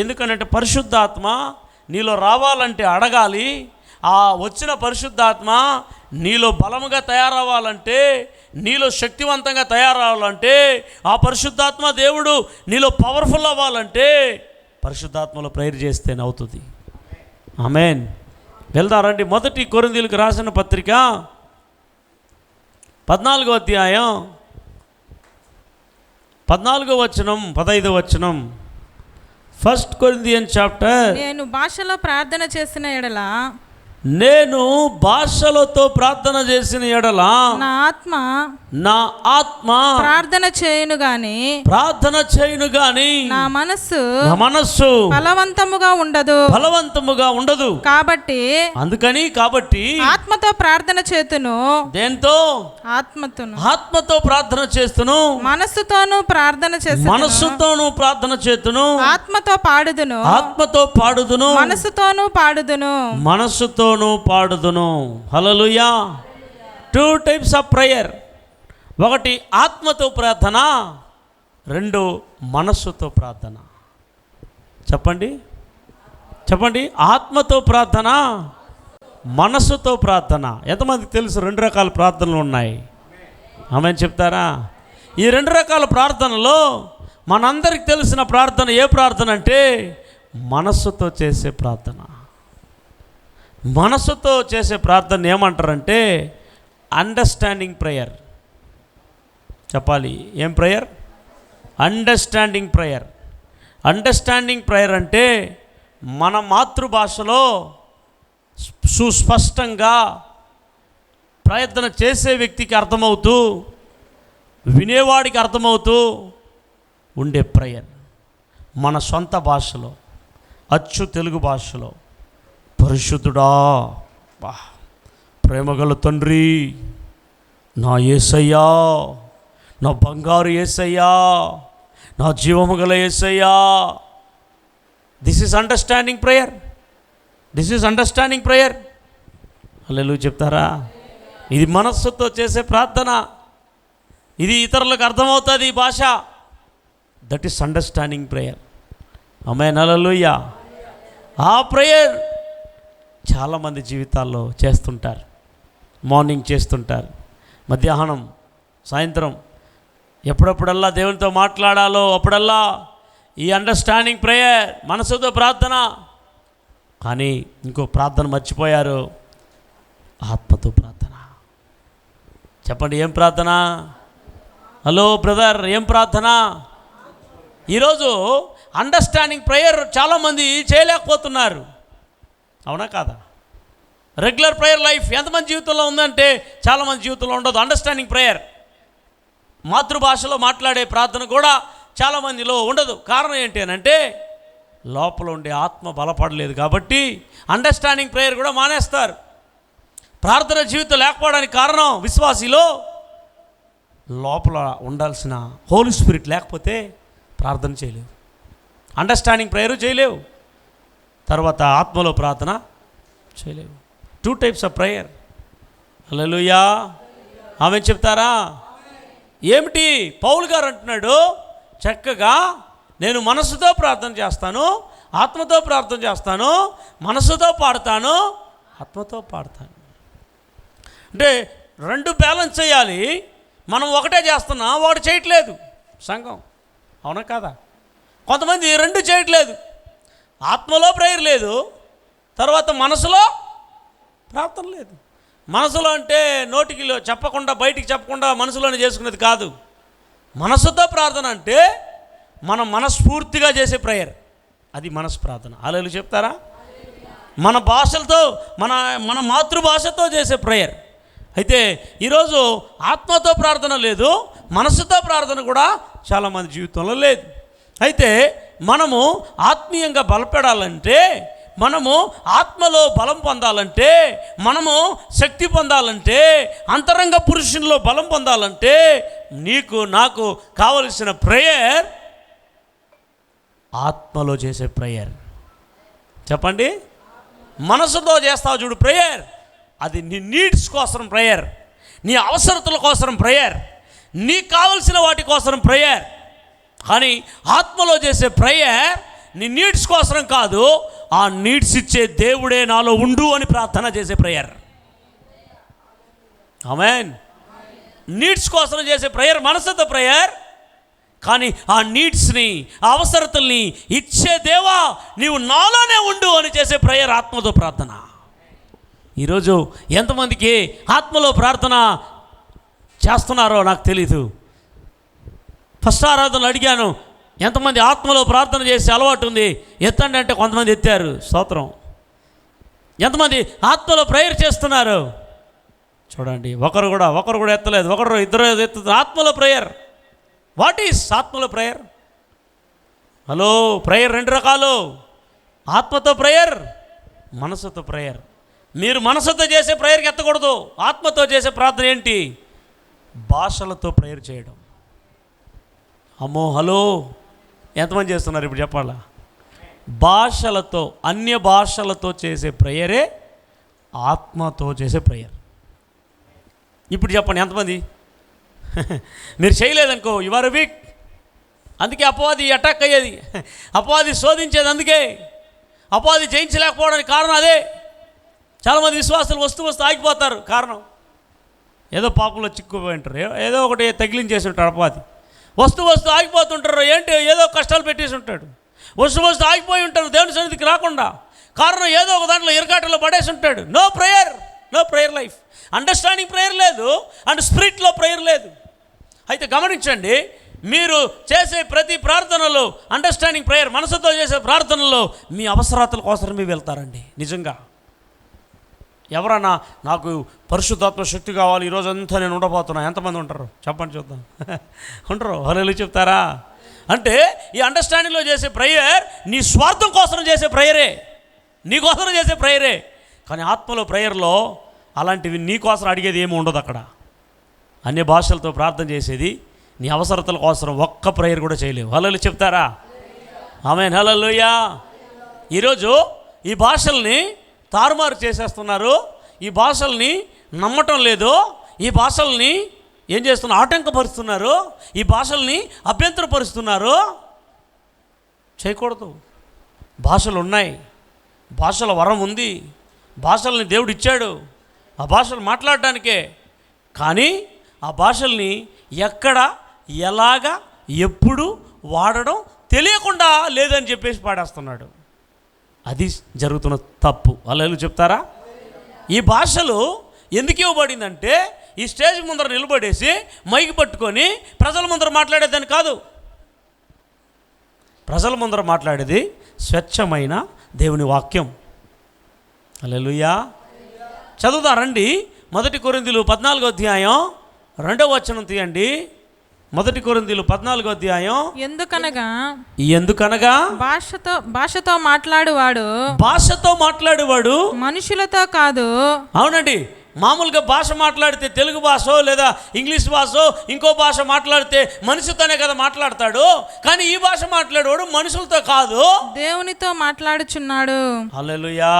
ఎందుకంటే పరిశుద్ధాత్మ నీలో రావాలంటే అడగాలి. ఆ వచ్చిన పరిశుద్ధాత్మ నీలో బలముగా తయారవ్వాలంటే, నీలో శక్తివంతంగా తయారవ్వాలంటే, ఆ పరిశుద్ధాత్మ దేవుడు నీలో పవర్ఫుల్ అవ్వాలంటే పరిశుద్ధాత్మలో ప్రేయర్ చేస్తేనే అవుతుంది. ఆమేన్. వెళ్దాం రండి. మొదటి కొరింథీయులకు రాసిన పత్రిక 14వ అధ్యాయం 14వ వచనం 15వ వచనం. 1 Corinthians చాప్టర్. నేను భాషలో ప్రార్థన చేసిన ఎడల ప్రార్థన చేసిన ఎడల నా ఆత్మ ప్రార్థన చేయును గాని నా మనస్సు బలవంతముగా ఉండదు. కాబట్టి ఆత్మతో ప్రార్థన చేతును. దేంతో? ఆత్మతో ప్రార్థన చేస్తును. మనస్సుతోనూ ప్రార్థన చేతును. ఆత్మతో పాడుదును. మనస్సుతోనూ పాడుదును. హల్లెలూయా. 2 types of prayer. ఒకటి ఆత్మతో ప్రార్థన, రెండు మనస్సుతో ప్రార్థన. చెప్పండి ఆత్మతో ప్రార్థన, మనస్సుతో ప్రార్థన. ఎంతమందికి తెలుసు 2 రకాల ప్రార్థనలు ఉన్నాయి? ఆమేన్ చెప్తారా? ఈ 2 రకాల ప్రార్థనలో మనందరికి తెలిసిన ప్రార్థన ఏ ప్రార్థన అంటే మనస్సుతో చేసే ప్రార్థన. మనస్సుతో చేసే ప్రార్థన ఏమంటారంటే అండర్స్టాండింగ్ ప్రేయర్. చెప్పాలి, ఏం ప్రేయర్? అండర్స్టాండింగ్ ప్రేయర్ అంటే మన మాతృభాషలో సుస్పష్టంగా ప్రయత్న చేసే వ్యక్తికి అర్థమవుతూ, వినేవాడికి అర్థమవుతూ ఉండే ప్రేయర్. మన సొంత భాషలో, అచ్చు తెలుగు భాషలో, పరిశుద్ధుడా, ప్రేమగల తండ్రి, నా యేసయ్యా, నా బంగారు యేసయ్యా, నా జీవము గల యేసయ్యా. This is understanding prayer. Hallelujah చెప్తారా? ఇది మనస్సుతో చేసే ప్రార్థన. ఇది ఇతరులకు అర్థమవుతుంది ఈ భాష. That is understanding prayer. Amen, hallelujah. ఆ ప్రేయర్ చాలామంది జీవితాల్లో చేస్తుంటారు. మార్నింగ్ చేస్తుంటారు, మధ్యాహ్నం, సాయంత్రం, ఎప్పుడప్పుడల్లా దేవునితో మాట్లాడాలో అప్పుడల్లా ఈ అండర్స్టాండింగ్ ప్రేయర్, మనసుతో ప్రార్థన. కానీ ఇంకో ప్రార్థన మర్చిపోయారు, ఆత్మతో ప్రార్థన. చెప్పండి, ఏం ప్రార్థన? హలో బ్రదర్, ఏం ప్రార్థన? ఈరోజు అండర్స్టాండింగ్ ప్రేయర్ చాలామంది చేయలేకపోతున్నారు. అవునా కాదా? రెగ్యులర్ ప్రేయర్ లైఫ్ ఎంతమంది జీవితంలో ఉందంటే చాలామంది జీవితంలో ఉండదు. అండర్స్టాండింగ్ ప్రేయర్, మాతృభాషలో మాట్లాడే ప్రార్థన కూడా చాలామందిలో ఉండదు. కారణం ఏంటి అని అంటే లోపల ఉండే ఆత్మ బలపడలేదు కాబట్టి అండర్స్టాండింగ్ ప్రేయర్ కూడా మానేస్తారు. ప్రార్థన జీవితం లేకపోవడానికి కారణం విశ్వాసిలో లోపల ఉండాల్సిన హోలీ స్పిరిట్ లేకపోతే ప్రార్థన చేయలేవు. అండర్స్టాండింగ్ ప్రేయరు చేయలేవు, తర్వాత ఆత్మలో ప్రార్థన చేయలేవు. 2 types ఆఫ్ ప్రేయర్. హల్లెలూయా. ఆమె చెప్తారా? ఏమిటి పౌలు గారు అంటున్నాడు, చక్కగా నేను మనసుతో ప్రార్థన చేస్తాను, ఆత్మతో ప్రార్థన చేస్తాను, మనసుతో పాడతాను, ఆత్మతో పాడతాను. అంటే 2 బ్యాలెన్స్ చేయాలి. మనం ఒకటే చేస్తున్నాం, ఒకటి చేయట్లేదు సంఘం, అవునా కాదా? కొంతమంది 2 చేయట్లేదు. ఆత్మలో ప్రేయర్ లేదు, తర్వాత మనసులో ప్రార్థన లేదు. మనసులో అంటే నోటికి చెప్పకుండా, బయటికి చెప్పకుండా మనసులోనే చేసుకునేది కాదు. మనసుతో ప్రార్థన అంటే మనం మనస్ఫూర్తిగా చేసే ప్రేయర్, అది మనసు ప్రార్థన. హల్లెలూయా చెప్తారా? మన భాషలతో, మన మాతృభాషతో చేసే ప్రేయర్. అయితే ఈరోజు ఆత్మతో ప్రార్థన లేదు, మనసుతో ప్రార్థన కూడా చాలామంది జీవితంలో లేదు. అయితే మనము ఆత్మీయంగా బలపడాలంటే, మనము ఆత్మలో బలం పొందాలంటే, మనము శక్తి పొందాలంటే, అంతరంగ పురుషునిలో బలం పొందాలంటే నీకు నాకు కావలసిన ప్రేయర్ ఆత్మలో చేసే ప్రేయర్. చెప్పండి. మనసుతో చేస్తావు చూడు ప్రేయర్, అది నీ నీడ్స్ కోసం ప్రేయర్, నీ అవసరతల కోసం ప్రేయర్, నీకు కావలసిన వాటి కోసం ప్రేయర్. కానీ ఆత్మలో చేసే ప్రేయర్ నీ నీడ్స్ కోసం కాదు, ఆ నీడ్స్ ఇచ్చే దేవుడే నాలో ఉండు అని ప్రార్థన చేసే ప్రేయర్. ఆమేన్. నీడ్స్ కోసం చేసే ప్రేయర్ మనసుతో ప్రేయర్, కానీ ఆ నీడ్స్ని, ఆ అవసరతల్ని ఇచ్చే దేవా నీవు నాలోనే ఉండు అని చేసే ప్రేయర్ ఆత్మతో ప్రార్థన. ఈరోజు ఎంతమందికి ఆత్మలో ప్రార్థన చేస్తున్నారో నాకు తెలీదు. ఫస్ట్ ఆరాధనలు అడిగాను, ఎంతమంది ఆత్మలో ప్రార్థన చేసే అలవాటు ఉంది ఎత్తండి అంటే కొంతమంది ఎత్తారు, స్తోత్రం. ఎంతమంది ఆత్మలో ప్రేయర్ చేస్తున్నారు చూడండి. ఒకరు కూడా ఎత్తలేదు, ఇద్దరు ఎత్తుతున్నారు. ఆత్మలో ప్రేయర్. వాట్ ఈస్ ఆత్మలో ప్రేయర్? హలో, ప్రేయర్ 2 రకాలు, ఆత్మతో ప్రేయర్, మనసుతో ప్రేయర్. మీరు మనసుతో చేసే ప్రేయర్కి ఎత్తకూడదు. ఆత్మతో చేసే ప్రార్థన ఏంటి? భాషలతో ప్రేయర్ చేయడం. అమ్మో, హలో, ఎంతమంది చేస్తున్నారు ఇప్పుడు చెప్పాలా? భాషలతో, అన్య భాషలతో చేసే ప్రేయరే ఆత్మతో చేసే ప్రేయర్. ఇప్పుడు చెప్పండి ఎంతమంది? మీరు చేయలేదనుకో, యు ఆర్ వీక్. అందుకే అపవాది అటాక్ అయ్యేది, అపవాది శోధించేది. అందుకే అపవాది జయించలేకపోవడానికి కారణం అదే. చాలామంది విశ్వాసాలు వస్తూ ఆగిపోతారు. కారణం ఏదో పాపంలో చిక్కుపోయి ఉంటారు, ఏదో ఒకటి తగిలించేసి ఉంటాడు అపవాది. వస్తూ ఆగిపోతుంటారు. ఏంటి? ఏదో కష్టాలు పెట్టేసి ఉంటాడు. వస్తూ ఆగిపోయి ఉంటారు దేవుని సన్నిధికి రాకుండా. కారణం ఏదో ఒక దాంట్లో ఇరకాటలో పడేసి ఉంటాడు. No prayer life. Understanding prayer లేదు, అండ్ స్పిరిట్లో ప్రేయర్ లేదు. అయితే గమనించండి, మీరు చేసే ప్రతి ప్రార్థనలో అండర్స్టాండింగ్ ప్రేయర్, మనసుతో చేసే ప్రార్థనలో మీ అవసరాల కోసం మీరు వెళ్తారండి. నిజంగా ఎవరన్నా నాకు పరిశుద్ధాత్మ శక్తి కావాలి, ఈరోజంతా నేను ఉండబోతున్నా, ఎంతమంది ఉంటారు చెప్పండి చూద్దాం. ఉంటారు? హల్లెలూయా చెప్తారా? అంటే ఈ అండర్స్టాండింగ్లో చేసే ప్రేయర్ నీ స్వార్థం కోసం చేసే ప్రేయరే, నీ కోసం చేసే ప్రేయరే. కానీ ఆత్మలో ప్రేయర్లో అలాంటివి నీ కోసం అడిగేది ఏమి ఉండదు. అక్కడ అన్ని భాషలతో ప్రార్థన చేసేది, నీ అవసరతల కోసం ఒక్క ప్రేయర్ కూడా చేయలేవు. హల్లెలూయా చెప్తారా? ఆమేన్. హల్లెలూయా. ఈరోజు ఈ భాషల్ని తారుమారు చేసేస్తున్నారు. ఈ భాషల్ని నమ్మటం లేదు. ఈ భాషల్ని ఏం చేస్తున్నారు? ఆటంకపరుస్తున్నారు. ఈ భాషల్ని అభ్యంతరపరుస్తున్నారు. చేయకూడదు. భాషలు ఉన్నాయి, భాషల వరం ఉంది, భాషల్ని దేవుడు ఇచ్చాడు ఆ భాషలు మాట్లాడడానికే. కానీ ఆ భాషల్ని ఎక్కడ, ఎలాగా, ఎప్పుడు వాడడం తెలియకుండా లేదని చెప్పేసి పాడేస్తున్నాడు. అది జరుగుతున్న తప్పు. హల్లెలూయా చెప్తారా? ఈ భాషలు ఎందుకు ఇవ్వబడిందంటే ఈ స్టేజ్ ముందర నిలబడేసి మైకి పట్టుకొని ప్రజల ముందర మాట్లాడేదని కాదు. ప్రజల ముందర మాట్లాడేది స్వచ్ఛమైన దేవుని వాక్యం. హల్లెలూయా. చదువుతారండి. 1 కొరింథీయులు 14వ అధ్యాయం 2వ వచనం తీయండి. 1 కొరింథీయులు 14వ అధ్యాయం. ఎందుకనగా భాషతో మాట్లాడువాడు మనుషులతో కాదు. అవునండి, మామూలుగా భాష మాట్లాడితే తెలుగు భాషో లేదా ఇంగ్లీష్ భాషో ఇంకో భాష మాట్లాడితే మనిషితోనే కదా మాట్లాడతాడు. కానీ ఈ భాష మాట్లాడేవాడు మనుషులతో కాదు, దేవునితో మాట్లాడుచున్నాడు. హల్లెలూయా.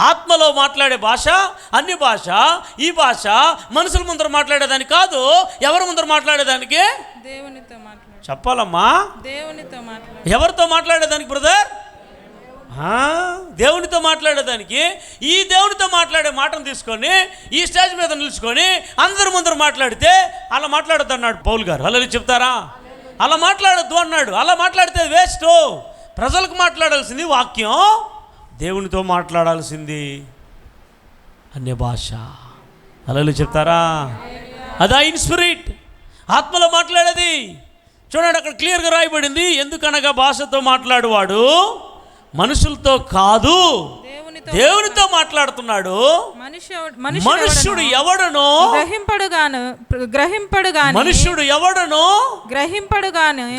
ఆత్మలో మాట్లాడే భాష అన్ని భాష. ఈ భాష మనుషుల ముందర మాట్లాడేదానికి కాదు, ఎవరి ముందర మాట్లాడేదానికి? దేవునితో మాట్లాడు. చెప్పాలమ్మా, దేవునితో మాట్లాడు. ఎవరితో మాట్లాడేదానికి బ్రదర్? దేవునితో మాట్లాడేదానికి. ఈ దేవునితో మాట్లాడే మాటను తీసుకొని ఈ స్టేజ్ మీద నిలుచుకొని అందరి ముందర మాట్లాడితే అలా మాట్లాడొద్దు అన్నాడు పౌలు గారు. అలా చెప్తారా? అలా మాట్లాడొద్దు అన్నాడు. అలా మాట్లాడితే వేస్ట్. ప్రజలకు మాట్లాడాల్సింది వాక్యం, దేవునితో మాట్లాడాల్సింది అన్య భాష. అలా చెప్తారా? అదా ఇన్స్పిరిట్, ఆత్మలో మాట్లాడేది. చూడండి, అక్కడ క్లియర్గా రాయబడింది. ఎందుకనగా భాషతో మాట్లాడువాడు మనుషులతో కాదు, దేవునితో మాట్లాడుతున్నాడు. మనుష్యుడు ఎవడను మనుష్యుడు ఎవడను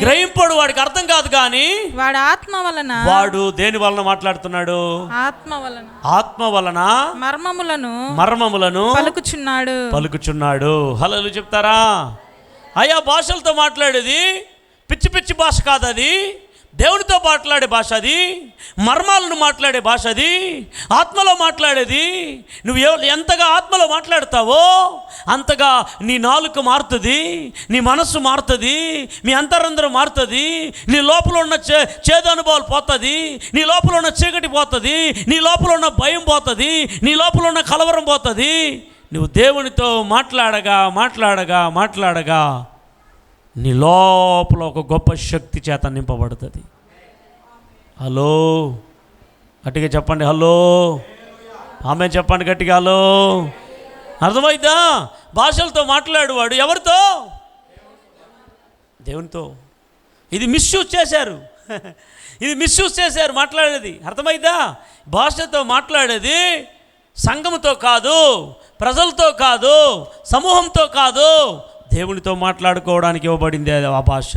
గ్రహింపడు, వాడికి అర్థం కాదు. కానీ వాడు ఆత్మ వలన, వాడు దేని వలన మాట్లాడుతున్నాడు? ఆత్మ వలన మర్మములను పలుకుచున్నాడు. హల్లెలూయా చెప్తారా? ఆయా భాషలతో మాట్లాడేది పిచ్చి పిచ్చి భాష కాదు, అది దేవునితో మాట్లాడే భాష, అది మర్మాలను మాట్లాడే భాష, అది ఆత్మలో మాట్లాడేది. నువ్వు ఎంతగా ఆత్మలో మాట్లాడతావో అంతగా నీ నాలుక మారుతుంది, నీ మనస్సు మారుతుంది, మీ అంతరంధ్రం మారుతుంది, నీ లోపల ఉన్న చేదు అనుభవాలు పోతుంది, నీ లోపల ఉన్న చీకటి పోతుంది, నీ లోపల ఉన్న భయం పోతుంది, నీ లోపల ఉన్న కలవరం పోతుంది. నువ్వు దేవునితో మాట్లాడగా మాట్లాడగా మాట్లాడగా నీ లోపల ఒక గొప్ప శక్తి చేత నింపబడుతుంది. హలో గట్టిగా చెప్పండి, హలో. ఆమె చెప్పండి గట్టిగా, హలో. అర్థమైందా? భాషలతో మాట్లాడేవాడు ఎవరితో? దేవునితో. ఇది మిస్యూజ్ చేశారు, ఇది మిస్యూజ్ చేశారు మాట్లాడేది. అర్థమైందా? భాషతో మాట్లాడేది సంఘముతో కాదు, ప్రజలతో కాదు, సమూహంతో కాదు, దేవునితో మాట్లాడుకోవడానికి ఇవ్వబడింది ఆ భాష.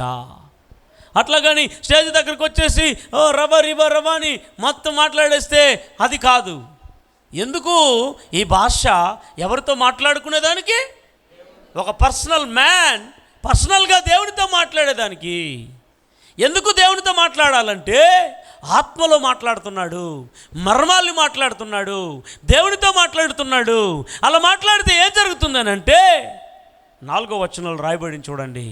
అట్లా కానీ స్టేజ్ దగ్గరికి వచ్చేసి ఓ రబా రిబా రబా అని మొత్తం మాట్లాడేస్తే అది కాదు. ఎందుకు? ఈ భాష ఎవరితో మాట్లాడుకునేదానికి? ఒక పర్సనల్ మ్యాన్ పర్సనల్గా దేవునితో మాట్లాడేదానికి. ఎందుకు దేవునితో మాట్లాడాలంటే ఆత్మలో మాట్లాడుతున్నాడు, మర్మాల్ని మాట్లాడుతున్నాడు, దేవునితో మాట్లాడుతున్నాడు. అలా మాట్లాడితే ఏం జరుగుతుందనంటే 4వ వచనంలో రాయబడి చూడండి.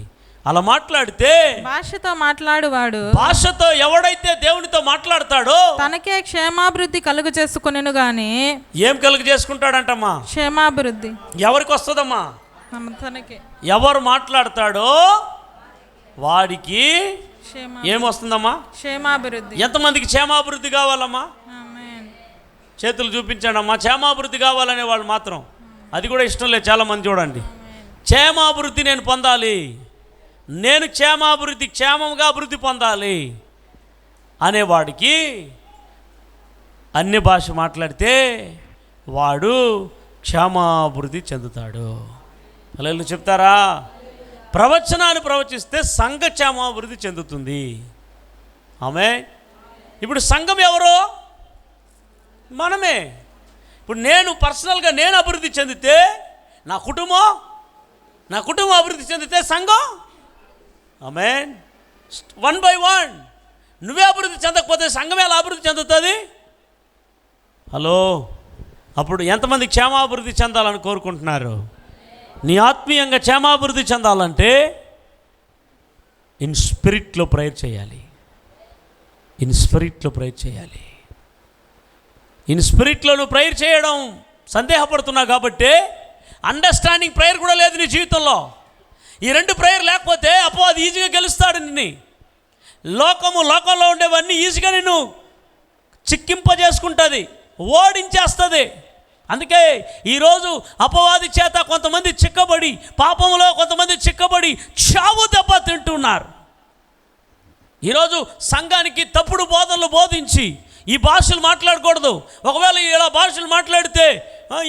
అలా మాట్లాడితే భాషతో మాట్లాడువాడు, భాషతో ఎవడైతే దేవునితో మాట్లాడతాడో తనకే క్షేమాభివృద్ధి కలుగు చేసుకునేను గాని. ఏం కలుగు చేసుకుంటాడంటమ్మా? క్షేమాభివృద్ధి. ఎవరికి వస్తుందమ్మా? తనకే. ఎవరు మాట్లాడతాడో వాడికి ఏమొస్తుందమ్మా? క్షేమాభివృద్ధి. ఎంతమందికి క్షేమాభివృద్ధి కావాలమ్మా? చేతులు చూపించండి అమ్మా. క్షేమాభివృద్ధి కావాలనే వాళ్ళు మాత్రం అది కూడా ఇష్టం లేదు చాలామంది. చూడండి, క్షేమాభివృద్ధి నేను పొందాలి, నేను క్షేమంగా అభివృద్ధి పొందాలి అనేవాడికి అన్య భాష మాట్లాడితే వాడు క్షేమాభివృద్ధి చెందుతాడు. అలా చెప్తారా? ప్రవచనాన్ని ప్రవచిస్తే సంఘ క్షేమాభివృద్ధి చెందుతుంది. ఆమె ఇప్పుడు సంఘం ఎవరో? మనమే. ఇప్పుడు నేను పర్సనల్గా నేను అభివృద్ధి చెందితే నా కుటుంబం అభివృద్ధి చెందితే సంఘం. ఆమేన్. 1 by 1 నువ్వే అభివృద్ధి చెందకపోతే సంఘం ఎలా అభివృద్ధి చెందుతుంది? హలో. అప్పుడు ఎంతమంది క్షేమాభివృద్ధి చెందాలని కోరుకుంటున్నారు? నీ ఆత్మీయంగా క్షేమాభివృద్ధి చెందాలంటే ఇన్ స్పిరిట్లో ప్రేయర్ చేయాలి. ఇన్ స్పిరిట్లో నువ్వు ప్రేయర్ చేయడం సందేహపడుతున్నావు కాబట్టి అండర్స్టాండింగ్ ప్రేయర్ కూడా లేదు నీ జీవితంలో. ఈ 2 ప్రేయర్ లేకపోతే అపవాది ఈజీగా గెలుస్తాడు నిన్ను. లోకంలో ఉండేవన్నీ ఈజీగా నిన్ను చిక్కింపజేసుకుంటుంది, ఓడించేస్తుంది. అందుకే ఈరోజు అపవాది చేత కొంతమంది చిక్కబడి, పాపంలో కొంతమంది చిక్కబడి చావు దెబ్బ తింటున్నారు. ఈరోజు సంఘానికి తప్పుడు బోధనలు బోధించి ఈ భాషలు మాట్లాడకూడదు. ఒకవేళ ఇలా భాషలు మాట్లాడితే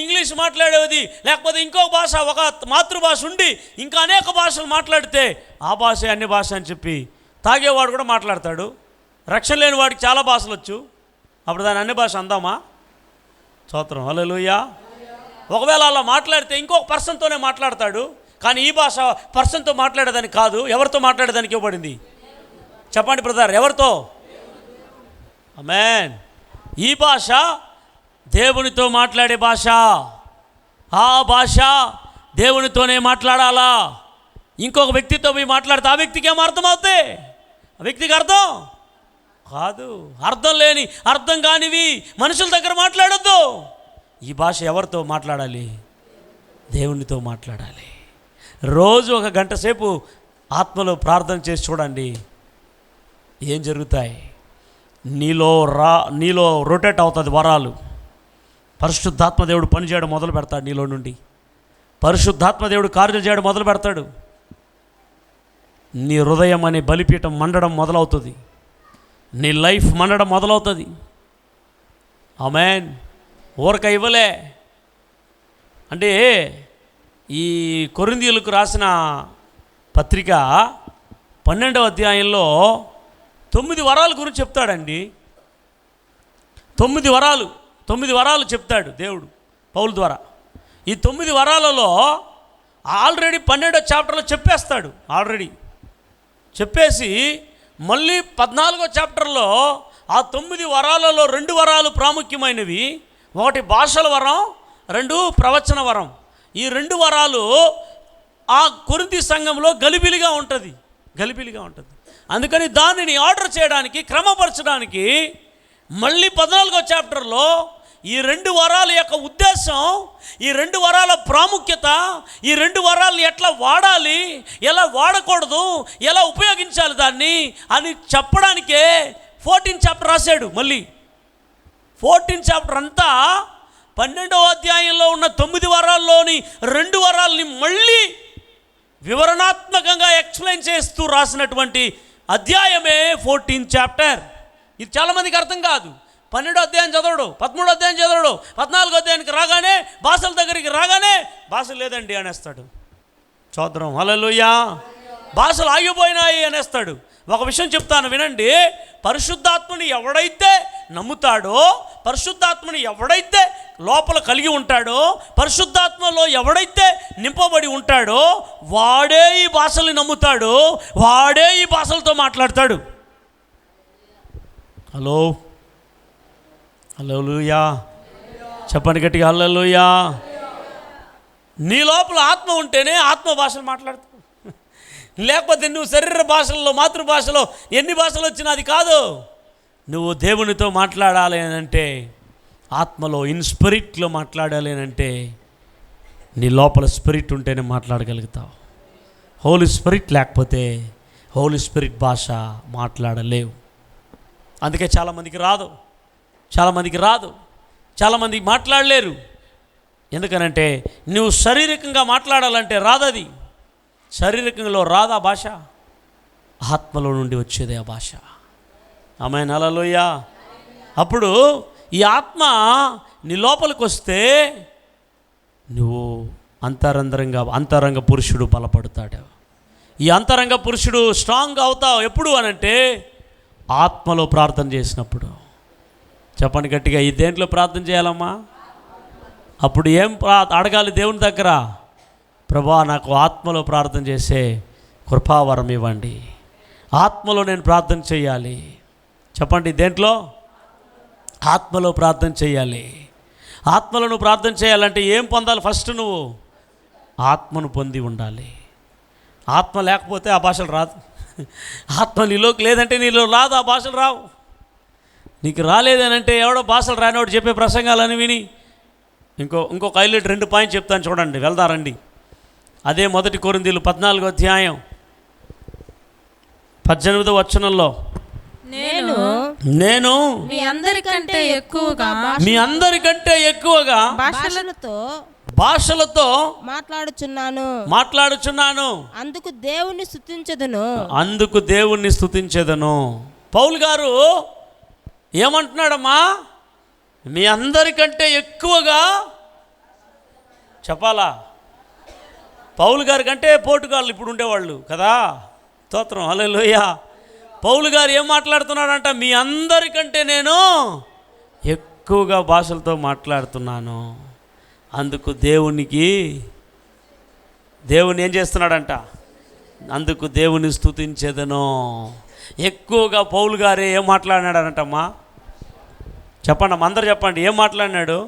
ఇంగ్లీష్ మాట్లాడేది, లేకపోతే ఇంకో భాష, ఒక మాతృభాష ఉండి ఇంకా అనేక భాషలు మాట్లాడితే ఆ భాష అన్ని భాష అని చెప్పి తాగేవాడు కూడా మాట్లాడతాడు. రక్షణ లేని వాడికి చాలా భాషలు వచ్చు, అప్పుడు దాని అన్ని భాష అందామా? స్తోత్రం, హల్లెలూయా. ఒకవేళ అలా మాట్లాడితే ఇంకొక పర్సన్తోనే మాట్లాడతాడు. కానీ ఈ భాష పర్సన్తో మాట్లాడేదానికి కాదు, ఎవరితో మాట్లాడేదానికి ఇవ్వబడింది? చెప్పండి బ్రదర్, ఎవరితో? ఆమేన్. ఈ భాష దేవునితో మాట్లాడే భాష. ఆ భాష దేవునితోనే మాట్లాడాలా. ఇంకొక వ్యక్తితో పోయి మాట్లాడితే ఆ వ్యక్తికి ఏమో అర్థం అవుతాయి, ఆ వ్యక్తికి అర్థం కాదు. అర్థం లేని, అర్థం కానివి మనుషుల దగ్గర మాట్లాడొద్దు. ఈ భాష ఎవరితో మాట్లాడాలి? దేవునితో మాట్లాడాలి. రోజు 1 గంట సేపు ఆత్మలో ప్రార్థన చేసి చూడండి, ఏం జరుగుతాయి. నీలో రొటేట్ అవుతుంది వరాలు. పరిశుద్ధాత్మ దేవుడు పని చేయడం మొదలు పెడతాడు. నీలో నుండి పరిశుద్ధాత్మ దేవుడు కార్యం చేయడం మొదలు పెడతాడు. నీ హృదయం అనే బలిపీఠం మండడం మొదలవుతుంది. నీ లైఫ్ మండడం మొదలవుతుంది. ఆమేన్. ఊరక ఇవ్వలే అంటే ఈ కొరింథీయులకు రాసిన పత్రిక 12వ అధ్యాయంలో 9 వరాల గురించి చెప్తాడండి. 9 వరాలు చెప్తాడు దేవుడు పౌలు ద్వారా. ఈ 9 వరాలలో ఆల్రెడీ 12వ చాప్టర్లో చెప్పేస్తాడు. ఆల్రెడీ చెప్పేసి మళ్ళీ 14వ చాప్టర్లో ఆ 9 వరాలలో 2 వరాలు ప్రాముఖ్యమైనవి. ఒకటి భాషల వరం, 2 ప్రవచన వరం. ఈ 2 వరాలు ఆ కొరింథీ సంఘంలో గలిబిలిగా ఉంటుంది. అందుకని దానిని ఆర్డర్ చేయడానికి, క్రమపరచడానికి మళ్ళీ 14వ చాప్టర్లో ఈ 2 వరాల యొక్క ఉద్దేశం, ఈ 2 వరాల ప్రాముఖ్యత, ఈ 2 వరాలను ఎట్లా వాడాలి, ఎలా వాడకూడదు, ఎలా ఉపయోగించాలి దాన్ని అని చెప్పడానికే 14th చాప్టర్ రాశాడు. మళ్ళీ 14th చాప్టర్ అంతా 12వ అధ్యాయంలో ఉన్న 9 వరాల్లోని 2 వరాలని మళ్ళీ వివరణాత్మకంగా ఎక్స్ప్లెయిన్ చేస్తూ రాసినటువంటి అధ్యాయమే 14th చాప్టర్. ఇది చాలామందికి అర్థం కాదు. 12వ అధ్యాయం చదవడు, 13వ అధ్యాయం చదవడు, 14వ అధ్యాయానికి రాగానే, భాషల దగ్గరికి రాగానే భాష లేదండి అనేస్తాడు. చోద్రం హల్లెలూయా. భాషలు ఆగిపోయినాయి అనేస్తాడు. ఒక విషయం చెప్తాను వినండి. పరిశుద్ధాత్మని ఎవడైతే నమ్ముతాడో, పరిశుద్ధాత్మని ఎవడైతే లోపల కలిగి ఉంటాడో, పరిశుద్ధాత్మలో ఎవడైతే నింపబడి ఉంటాడో వాడే ఈ భాషల్ని నమ్ముతాడు, వాడే ఈ భాషలతో మాట్లాడతాడు. హల్లెలూయా. చెప్పండి గట్టిగా హల్లెలూయా. నీ లోపల ఆత్మ ఉంటేనే ఆత్మ భాషలు మాట్లాడతావు. లేకపోతే నువ్వు శరీర భాషల్లో, మాతృభాషలో ఎన్ని భాషలు వచ్చినా అది కాదు. నువ్వు దేవునితో మాట్లాడాలి అంటే, ఆత్మలో ఇన్ స్పిరిట్లో మాట్లాడాలి అంటే నీ లోపల స్పిరిట్ ఉంటేనే మాట్లాడగలుగుతావు. హోలీ స్పిరిట్ లేకపోతే హోలీ స్పిరిట్ భాష మాట్లాడలేవు. అందుకే చాలామందికి రాదు, చాలామంది మాట్లాడలేరు. ఎందుకనంటే నువ్వు శారీరకంగా మాట్లాడాలంటే రాదది. శారీరకంలో రాదా భాష, ఆత్మలో నుండి వచ్చేదే ఆ భాష. ఆమేన్ హల్లెలూయా. అప్పుడు ఈ ఆత్మ నీ లోపలికి వస్తే నువ్వు అంతరంగ పురుషుడు బలపడతాడు. ఈ అంతరంగ పురుషుడు స్ట్రాంగ్ అవుతావు. ఎప్పుడు అనంటే ఆత్మలో ప్రార్థన చేసినప్పుడు. చెప్పండి గట్టిగా, ఈ దేంట్లో ప్రార్థన చేయాలమ్మా? అప్పుడు ఏం అడగాలి దేవుని దగ్గర? ప్రభువా, నాకు ఆత్మలో ప్రార్థన చేసే కృపావరం ఇవ్వండి. ఆత్మలో నేను ప్రార్థన చేయాలి. చెప్పండి, దేంట్లో? ఆత్మలో ప్రార్థన చేయాలి. ఆత్మలో నువ్వు ప్రార్థన చేయాలంటే ఏం పొందాలి? ఫస్ట్ నువ్వు ఆత్మను పొంది ఉండాలి. ఆత్మ లేకపోతే ఆ భాషలు రాదు. ఆత్మ నీలోకి లేదంటే నీలో రాదు, ఆ భాషలు రావు. నీకు రాలేదనంటే ఎవడో భాషలు రానివాడు చెప్పే ప్రసంగాలని విని ఇంకొక హైలైట్ 2 పాయింట్ చెప్తాను చూడండి, వెళ్దారండి. అదే 1 కొరింథీయులు 14వ అధ్యాయం 18వ వచనంలో, నేను మీ అందరికంటే ఎక్కువగా భాషలతో మాట్లాడుచున్నాను. అందుకు దేవుణ్ణి స్తుతించెదను. పౌలు గారు ఏమంటున్నాడమ్మా? మీ అందరికంటే ఎక్కువగా చెప్పాలా? పౌలు గారి కంటే పోటుగాళ్ళు ఇప్పుడు ఉండేవాళ్ళు కదా. స్తోత్రం హల్లెలూయా. పౌలు గారు ఏం మాట్లాడుతున్నాడంట? మీ అందరికంటే నేను ఎక్కువగా భాషలతో మాట్లాడుతున్నాను. అందుకు దేవుని ఏం చేస్తున్నాడంట? అందుకు దేవుని స్తుతించేదను. ఎక్కువగా పౌలు గారే ఏం మాట్లాడినాడనంటమ్మా? చెప్పండి అమ్మ, అందరు చెప్పండి, ఏం మాట్లాడినాడు?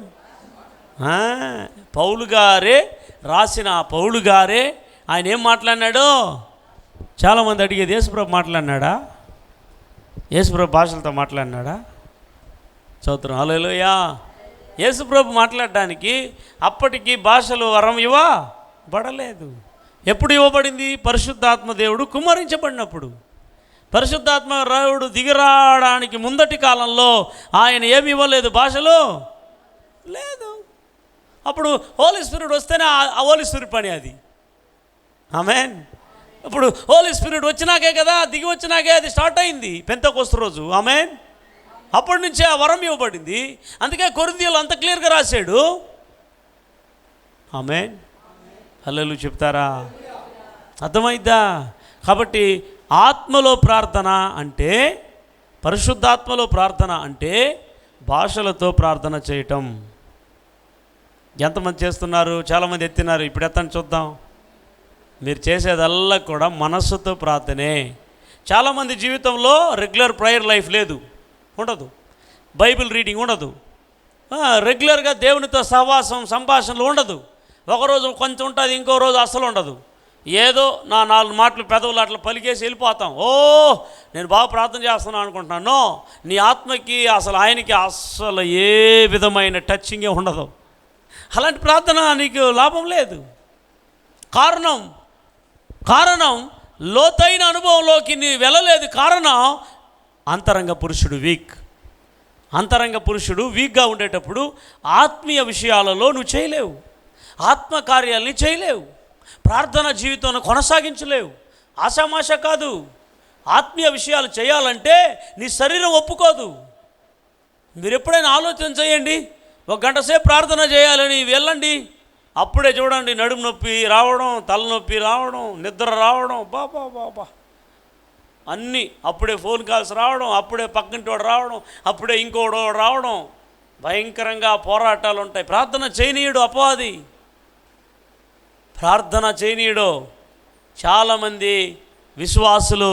పౌలు గారే రాసిన పౌలు గారే ఆయన ఏం మాట్లాడినాడు? చాలామంది అడిగేది, యేసుప్రభు మాట్లాడినాడా? యేసుప్రభు భాషలతో మాట్లాడినాడా? స్తోత్రం, హల్లెలూయా. యేసుప్రభు మాట్లాడడానికి అప్పటికి భాషలు వరం ఇవ్వబడలేదు. ఎప్పుడు ఇవ్వబడింది? పరిశుద్ధాత్మ దేవుడు కుమ్మరించబడినప్పుడు. పరిశుద్ధాత్మ దేవుడు దిగిరావడానికి ముందటి కాలంలో ఆయన ఏమి ఇవ్వలేదు, భాషలు లేదు. అప్పుడు హోలీ స్పిరిట్ వస్తేనే ఆ హోలీ స్పిరిట్ పని అది. ఆమేన్. ఇప్పుడు హోలీ స్పిరిట్ వచ్చినాకే కదా, దిగి వచ్చినాకే అది స్టార్ట్ అయింది పెంతెకోస్తు రోజు. ఆమేన్. అప్పటి నుంచే ఆ వరం ఇవ్వబడింది. అందుకే కొరింథీయులు అంత క్లియర్గా రాశాడు. ఆమేన్. హల్లెలూయా చెప్తారా? అర్థమైద్దా? కాబట్టి ఆత్మలో ప్రార్థన అంటే, పరిశుద్ధాత్మలో ప్రార్థన అంటే భాషలతో ప్రార్థన చేయటం. ఎంతమంది చేస్తున్నారు? చాలామంది ఎత్తినారు. ఇప్పుడు ఎత్తండి చూద్దాం. మీరు చేసేదల్లా కూడా మనస్సుతో ప్రార్థనే. చాలామంది జీవితంలో రెగ్యులర్ ప్రేయర్ లైఫ్ లేదు, ఉండదు. బైబిల్ రీడింగ్ ఉండదు. రెగ్యులర్గా దేవునితో సహవాసం సంభాషణలు ఉండదు. ఒకరోజు కొంచెం ఉంటుంది, ఇంకో రోజు అస్సలు ఉండదు. ఏదో నా 4 మాటలు పెదవులు అట్లా పలికేసి వెళ్ళిపోతాం. నేను బాగా ప్రార్థన చేస్తున్నాను అనుకుంటున్నాను. నీ ఆత్మకి అసలు ఆయనకి అస్సలు ఏ విధమైన టచ్చింగే ఉండదు. అలాంటి ప్రార్థన నీకు లాభం లేదు. కారణం లోతైన అనుభవంలోకి నీ వెళ్ళలేదు. కారణం అంతరంగ పురుషుడు వీక్. అంతరంగ పురుషుడు వీక్గా ఉండేటప్పుడు ఆత్మీయ విషయాలలో నువ్వు చేయలేవు, ఆత్మకార్యాలని చేయలేవు, ప్రార్థన జీవితాన్ని కొనసాగించలేవు. ఆషామాష కాదు. ఆత్మీయ విషయాలు చేయాలంటే నీ శరీరం ఒప్పుకోదు. మీరు ఎప్పుడైనా ఆలోచన చేయండి, 1 గంట సేపు ప్రార్థన చేయాలని వెళ్ళండి, అప్పుడే చూడండి నడుము నొప్పి రావడం, తలనొప్పి రావడం, నిద్ర రావడం, బాబా అన్నీ. అప్పుడే ఫోన్ కాల్స్ రావడం, అప్పుడే పక్కింటి వాడు రావడం, అప్పుడే ఇంకోడు రావడం. భయంకరంగా పోరాటాలు ఉంటాయి. ప్రార్థన చేయనీయుడు అపవాది, ప్రార్థన చేయనీయుడు. చాలామంది విశ్వాసులు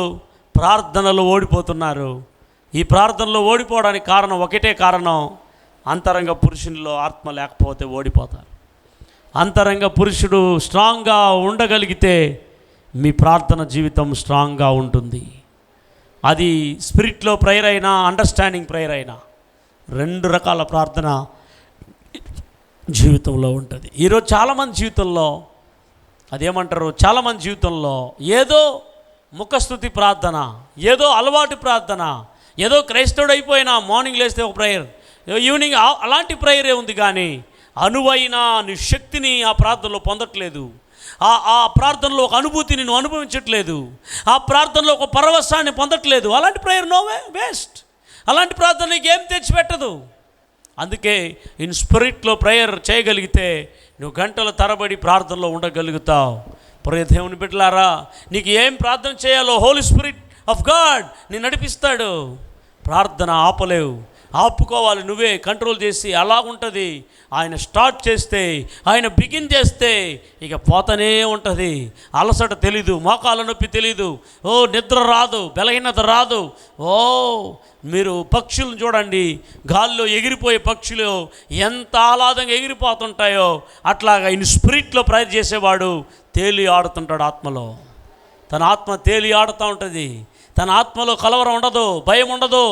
ప్రార్థనలో ఓడిపోతున్నారు. ఈ ప్రార్థనలో ఓడిపోవడానికి కారణం ఒకటే కారణం, అంతరంగ పురుషునిలో ఆత్మ లేకపోతే ఓడిపోతారు. అంతరంగ పురుషుడు స్ట్రాంగ్గా ఉండగలిగితే మీ ప్రార్థన జీవితం స్ట్రాంగ్గా ఉంటుంది. అది స్పిరిట్లో ప్రేయర్ అయినా, అండర్స్టాండింగ్ ప్రేయర్ అయినా, 2 రకాల ప్రార్థన జీవితంలో ఉంటుంది. ఈరోజు చాలామంది జీవితంలో అదేమంటారు, చాలామంది జీవితంలో ఏదో ముఖస్తుతి ప్రార్థన, ఏదో అలవాటు ప్రార్థన, ఏదో క్రైస్తవుడు అయిపోయినా మార్నింగ్ లేస్తే ఒక ప్రేయర్, ఈవినింగ్ అలాంటి ప్రేయరే ఉంది. కానీ అనువైన నీ శక్తిని ఆ ప్రార్థనలో పొందట్లేదు. ఆ ప్రార్థనలో ఒక అనుభూతిని నువ్వు అనుభవించట్లేదు. ఆ ప్రార్థనలో ఒక పరవశాన్ని పొందట్లేదు. అలాంటి ప్రేయర్ నోవే, వేస్ట్. అలాంటి ప్రార్థన నీకు ఏం తెచ్చిపెట్టదు. అందుకే ఇన్ స్పిరిట్లో ప్రేయర్ చేయగలిగితే నువ్వు గంటల తరబడి ప్రార్థనలో ఉండగలుగుతావు. ప్రియ దేవుని బిడ్డలారా, నీకు ఏం ప్రార్థన చేయాలో హోలీ స్పిరిట్ ఆఫ్ గాడ్ ని నడిపిస్తాడు. ప్రార్థన ఆపలేవు, ఆపుకోవాలి నువ్వే, కంట్రోల్ చేసి. అలా ఉంటుంది. ఆయన స్టార్ట్ చేస్తే, ఆయన బిగిన్ చేస్తే ఇక పోతనే ఉంటుంది. అలసట తెలీదు, మోకాళ్ళ నొప్పి తెలీదు, నిద్ర రాదు, బలహీనత రాదు. మీరు పక్షులను చూడండి, గాల్లో ఎగిరిపోయే పక్షులు ఎంత ఆహ్లాదంగా ఎగిరిపోతుంటాయో, అట్లాగా ఇన్ స్పిరిట్లో ప్రేయర్ చేసేవాడు తేలి ఆడుతుంటాడు. ఆత్మలో తన ఆత్మ తేలి ఆడుతూ ఉంటుంది. తన ఆత్మలో కలవరం ఉండదు, భయం ఉండదు,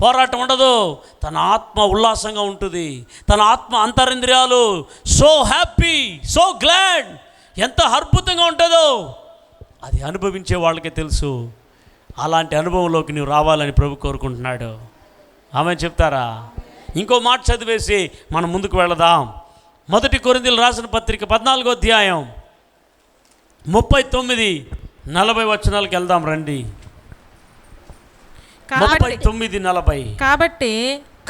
పోరాటం ఉండదు. తన ఆత్మ ఉల్లాసంగా ఉంటుంది. తన ఆత్మ అంతరింద్రియాలు సో హ్యాపీ, సో గ్లాడ్, ఎంత అద్భుతంగా ఉంటుందో అది అనుభవించే వాళ్ళకే తెలుసు. అలాంటి అనుభవంలోకి నువ్వు రావాలని ప్రభు కోరుకుంటున్నాడు. ఆమె చెప్తారా? ఇంకో మాట చదివేసి మనం ముందుకు వెళదాం. 1 కొరింథీయులకు రాసిన పత్రిక 14వ అధ్యాయం 39-40 వచనాలకు వెళ్దాం రండి. 39-40.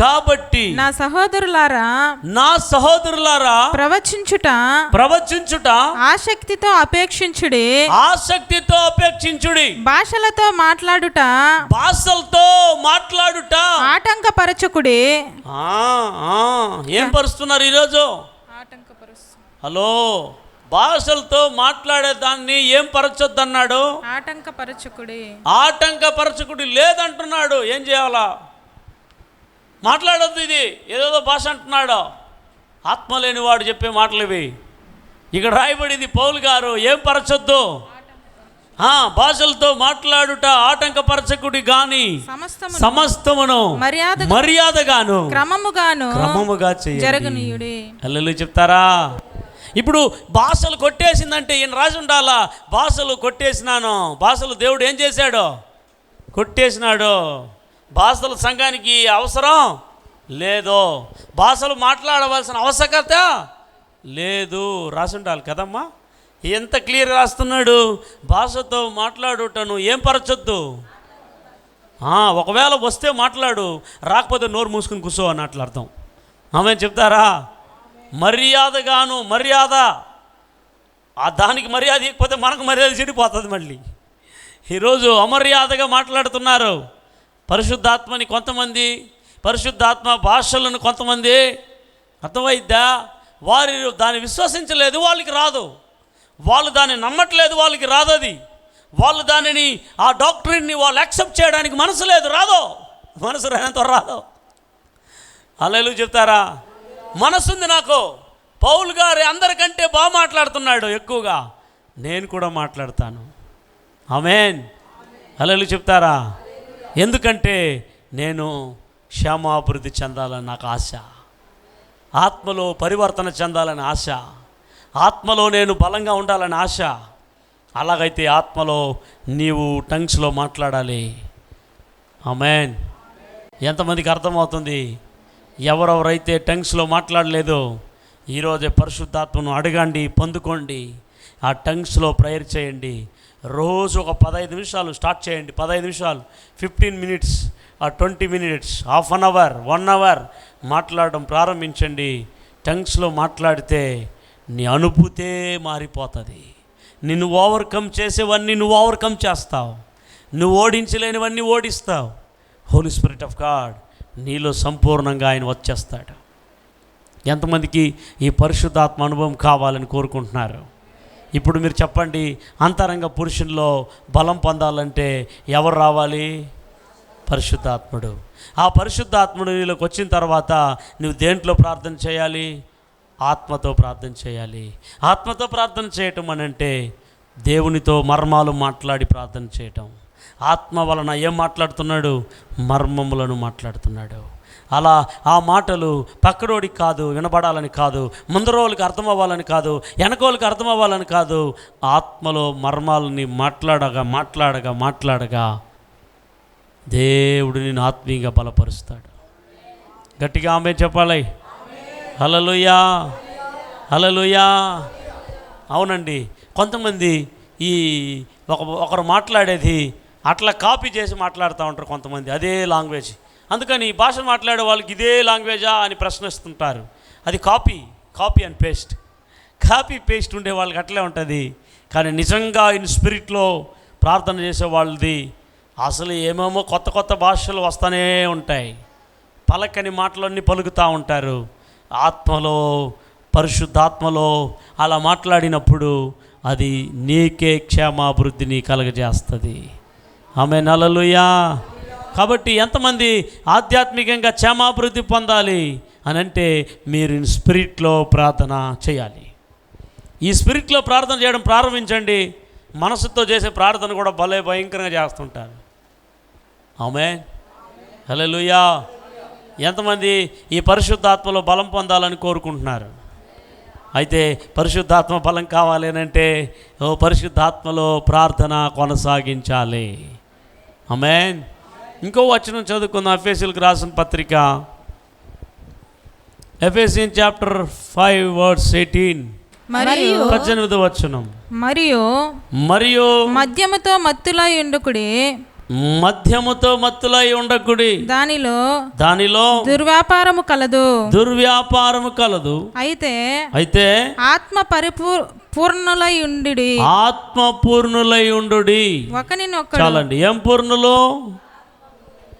కాబట్టి నా సహోదరులారా ప్రవచించుట ఆసక్తితో అపేక్షించుడి. భాషలతో మాట్లాడుట ఆటంకపరచకుడి. ఏం పరుస్తున్నారు ఈరోజు? హలో, భాషలతో మాట్లాడే దాన్ని ఏం పరచొద్దన్నాడు? ఆటంకపరచకుడి లేదంటున్నాడు. ఏం చేయాలా? మాట్లాడొద్దు, ఇది ఏదేదో భాష అంటున్నాడు. ఆత్మ లేనివాడు చెప్పే మాటలు ఇవి. ఇక్కడ రాయబడింది, పౌలు గారు ఏం పరచొద్దు? భాషలతో మాట్లాడుట ఆటంకపరచకుడి గాని సమస్తమును మర్యాదగాను క్రమముగా చేయండి. హల్లెలూయా చెప్తారా? ఇప్పుడు భాషలు కొట్టేసిందంటే ఈయన రాసి ఉండాలా, భాషలు కొట్టేసినాను. భాషలు దేవుడు ఏం చేశాడు? కొట్టేసినాడు. భాషలు సంఘానికి అవసరం లేదు, భాషలు మాట్లాడవలసిన ఆవశ్యకత లేదు. రాసి ఉండాలి కదమ్మా. ఎంత క్లియర్ రాస్తున్నాడు, భాషతో మాట్లాడుటను ఏం పరచొద్దు. ఒకవేళ వస్తే మాట్లాడు, రాకపోతే నోరు మూసుకుని కూర్చో అన్నట్లు అర్థం. ఆమె చెప్తారా? మర్యాదగాను, మర్యాద, దానికి మర్యాద ఇకపోతే మనకు మర్యాద చెడిపోతుంది. మళ్ళీ ఈరోజు అమర్యాదగా మాట్లాడుతున్నారు. పరిశుద్ధాత్మని కొంతమంది, పరిశుద్ధాత్మ భాషలను కొంతమంది, అర్థమైద్దా? వారు దాన్ని విశ్వసించలేదు, వాళ్ళకి రాదు. వాళ్ళు దాన్ని నమ్మట్లేదు, వాళ్ళకి రాదు. అది వాళ్ళు దానిని, ఆ డాక్టరీని వాళ్ళు యాక్సెప్ట్ చేయడానికి మనసు లేదు, రాదు. మనసు రానంత రాదు. హల్లెలూయా చెప్తారా? మనసుంది నాకు. పౌలు గారు అందరికంటే బాగా మాట్లాడుతున్నాడు ఎక్కువగా, నేను కూడా మాట్లాడతాను. ఆమేన్. హల్లెలూయా చెప్తారా? ఎందుకంటే నేను క్షేమాభివృద్ధి చెందాలని నాకు ఆశ, ఆత్మలో పరివర్తన చెందాలని ఆశ, ఆత్మలో నేను బలంగా ఉండాలని ఆశ. అలాగైతే ఆత్మలో నీవు టంగ్స్లో మాట్లాడాలి. ఆమేన్. ఎంతమందికి అర్థమవుతుంది? ఎవరెవరైతే టంగ్స్లో మాట్లాడలేదో ఈరోజే పరిశుద్ధాత్మను అడగండి, పొందుకోండి. ఆ టంగ్స్లో ప్రేయర్ చేయండి. రోజు ఒక 15 నిమిషాలు స్టార్ట్ చేయండి. 15 నిమిషాలు, 15 minutes, 20 minutes, half an hour, 1 hour మాట్లాడడం ప్రారంభించండి. టంగ్స్లో మాట్లాడితే నీ అనుభూతే మారిపోతుంది. నిన్ను ఓవర్కమ్ చేసేవన్నీ నువ్వు ఓవర్కమ్ చేస్తావు, నువ్వు ఓడించలేనివన్నీ ఓడిస్తావు. హోలీ స్పిరిట్ ఆఫ్ గాడ్ నీలో సంపూర్ణంగా ఆయన వచ్చేస్తాడు. ఎంతమందికి ఈ పరిశుద్ధాత్మ అనుభవం కావాలని కోరుకుంటున్నారు? ఇప్పుడు మీరు చెప్పండి, అంతరంగ పురుషుల్లో బలం పొందాలంటే ఎవరు రావాలి? పరిశుద్ధాత్ముడు. ఆ పరిశుద్ధాత్ముడు నీలోకి వచ్చిన తర్వాత నువ్వు దేంట్లో ప్రార్థన చేయాలి? ఆత్మతో ప్రార్థన చేయాలి. ఆత్మతో ప్రార్థన చేయటం అని అంటే దేవునితో మర్మాలు మాట్లాడి ప్రార్థన చేయటం. ఆత్మ వలన ఏం మాట్లాడుతున్నాడు? మర్మములను మాట్లాడుతున్నాడు. అలా ఆ మాటలు పక్కడోడికి కాదు, వినబడాలని కాదు, ముందరోళ్ళకి అర్థం అవ్వాలని కాదు, వెనకోళ్ళకి అర్థం అవ్వాలని కాదు. ఆత్మలో మర్మాలని మాట్లాడగా దేవుడు నిన్ను ఆత్మీయంగా బలపరుస్తాడు. గట్టిగా ఆమె చెప్పాలి. హల్లెలూయా, హల్లెలూయా. అవునండి, కొంతమంది ఈ ఒకరు మాట్లాడేది అట్లా కాపీ చేసి మాట్లాడుతూ ఉంటారు కొంతమంది, అదే లాంగ్వేజ్. అందుకని ఈ భాష మాట్లాడే వాళ్ళకి ఇదే లాంగ్వేజా అని ప్రశ్నిస్తుంటారు. అది copy and paste. Copy paste ఉండే వాళ్ళకి అట్లే ఉంటుంది. కానీ నిజంగా ఇన్ స్పిరిట్లో ప్రార్థన చేసే వాళ్ళది అసలు ఏమేమో కొత్త భాషలు వస్తూనే ఉంటాయి. పలకని మాటలన్నీ పలుకుతూ ఉంటారు. ఆత్మలో, పరిశుద్ధాత్మలో అలా మాట్లాడినప్పుడు అది నీకే క్షేమాభివృద్ధిని కలుగజేస్తుంది. ఆమేన్. హల్లెలూయా. కాబట్టి ఎంతమంది ఆధ్యాత్మికంగా క్షేమాభివృద్ధి పొందాలి అని అంటే మీరు స్పిరిట్లో ప్రార్థన చేయాలి. ఈ స్పిరిట్లో ప్రార్థన చేయడం ప్రారంభించండి. మనసుతో చేసే ప్రార్థన కూడా భలే భయంకరంగా చేస్తుంటారు. ఆమేన్. హల్లెలూయా. ఎంతమంది ఈ పరిశుద్ధాత్మలో బలం పొందాలని కోరుకుంటున్నారు? అయితే పరిశుద్ధాత్మ బలం కావాలి అని అంటే పరిశుద్ధాత్మలో ప్రార్థన కొనసాగించాలి. ఆమేన్. ఇంకో వచనం చదువుకుందాం. ఎఫెసీయులకు రాసిన పత్రిక, ఎఫెసియన్ చాప్టర్ 5 వర్స్ 18. 18వ వచనం. మరియు మద్యముతో మత్తులై ఉండకుడి, దానిలో దుర్వ్యాపారము కలదు. అయితే ఆత్మ పూర్ణులై ఉండుడి. ఒకనినొకడు. చాలండి. ఏం పూర్ణులు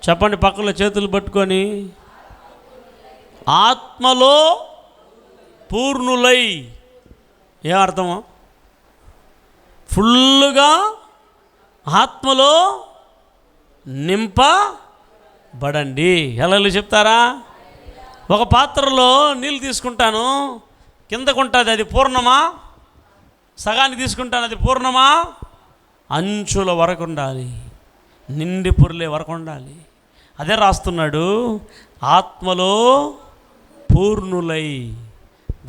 చెప్పండి, పక్కలో చేతులు పట్టుకొని. ఆత్మలో పూర్ణులై. ఏం అర్థము? ఫుల్లుగా ఆత్మలో నింపబడండి. హల్లెలూయా చెప్తారా? ఒక పాత్రలో నీళ్ళు తీసుకుంటాను, కిందకు ఉంటుంది, అది పూర్ణమా? సగాన్ని తీసుకుంటాను, అది పూర్ణమా? అంచుల వరకు ఉండాలి, నిండి పొర్లే వరకు ఉండాలి. అదే రాస్తున్నాడు, ఆత్మలో పూర్ణులై.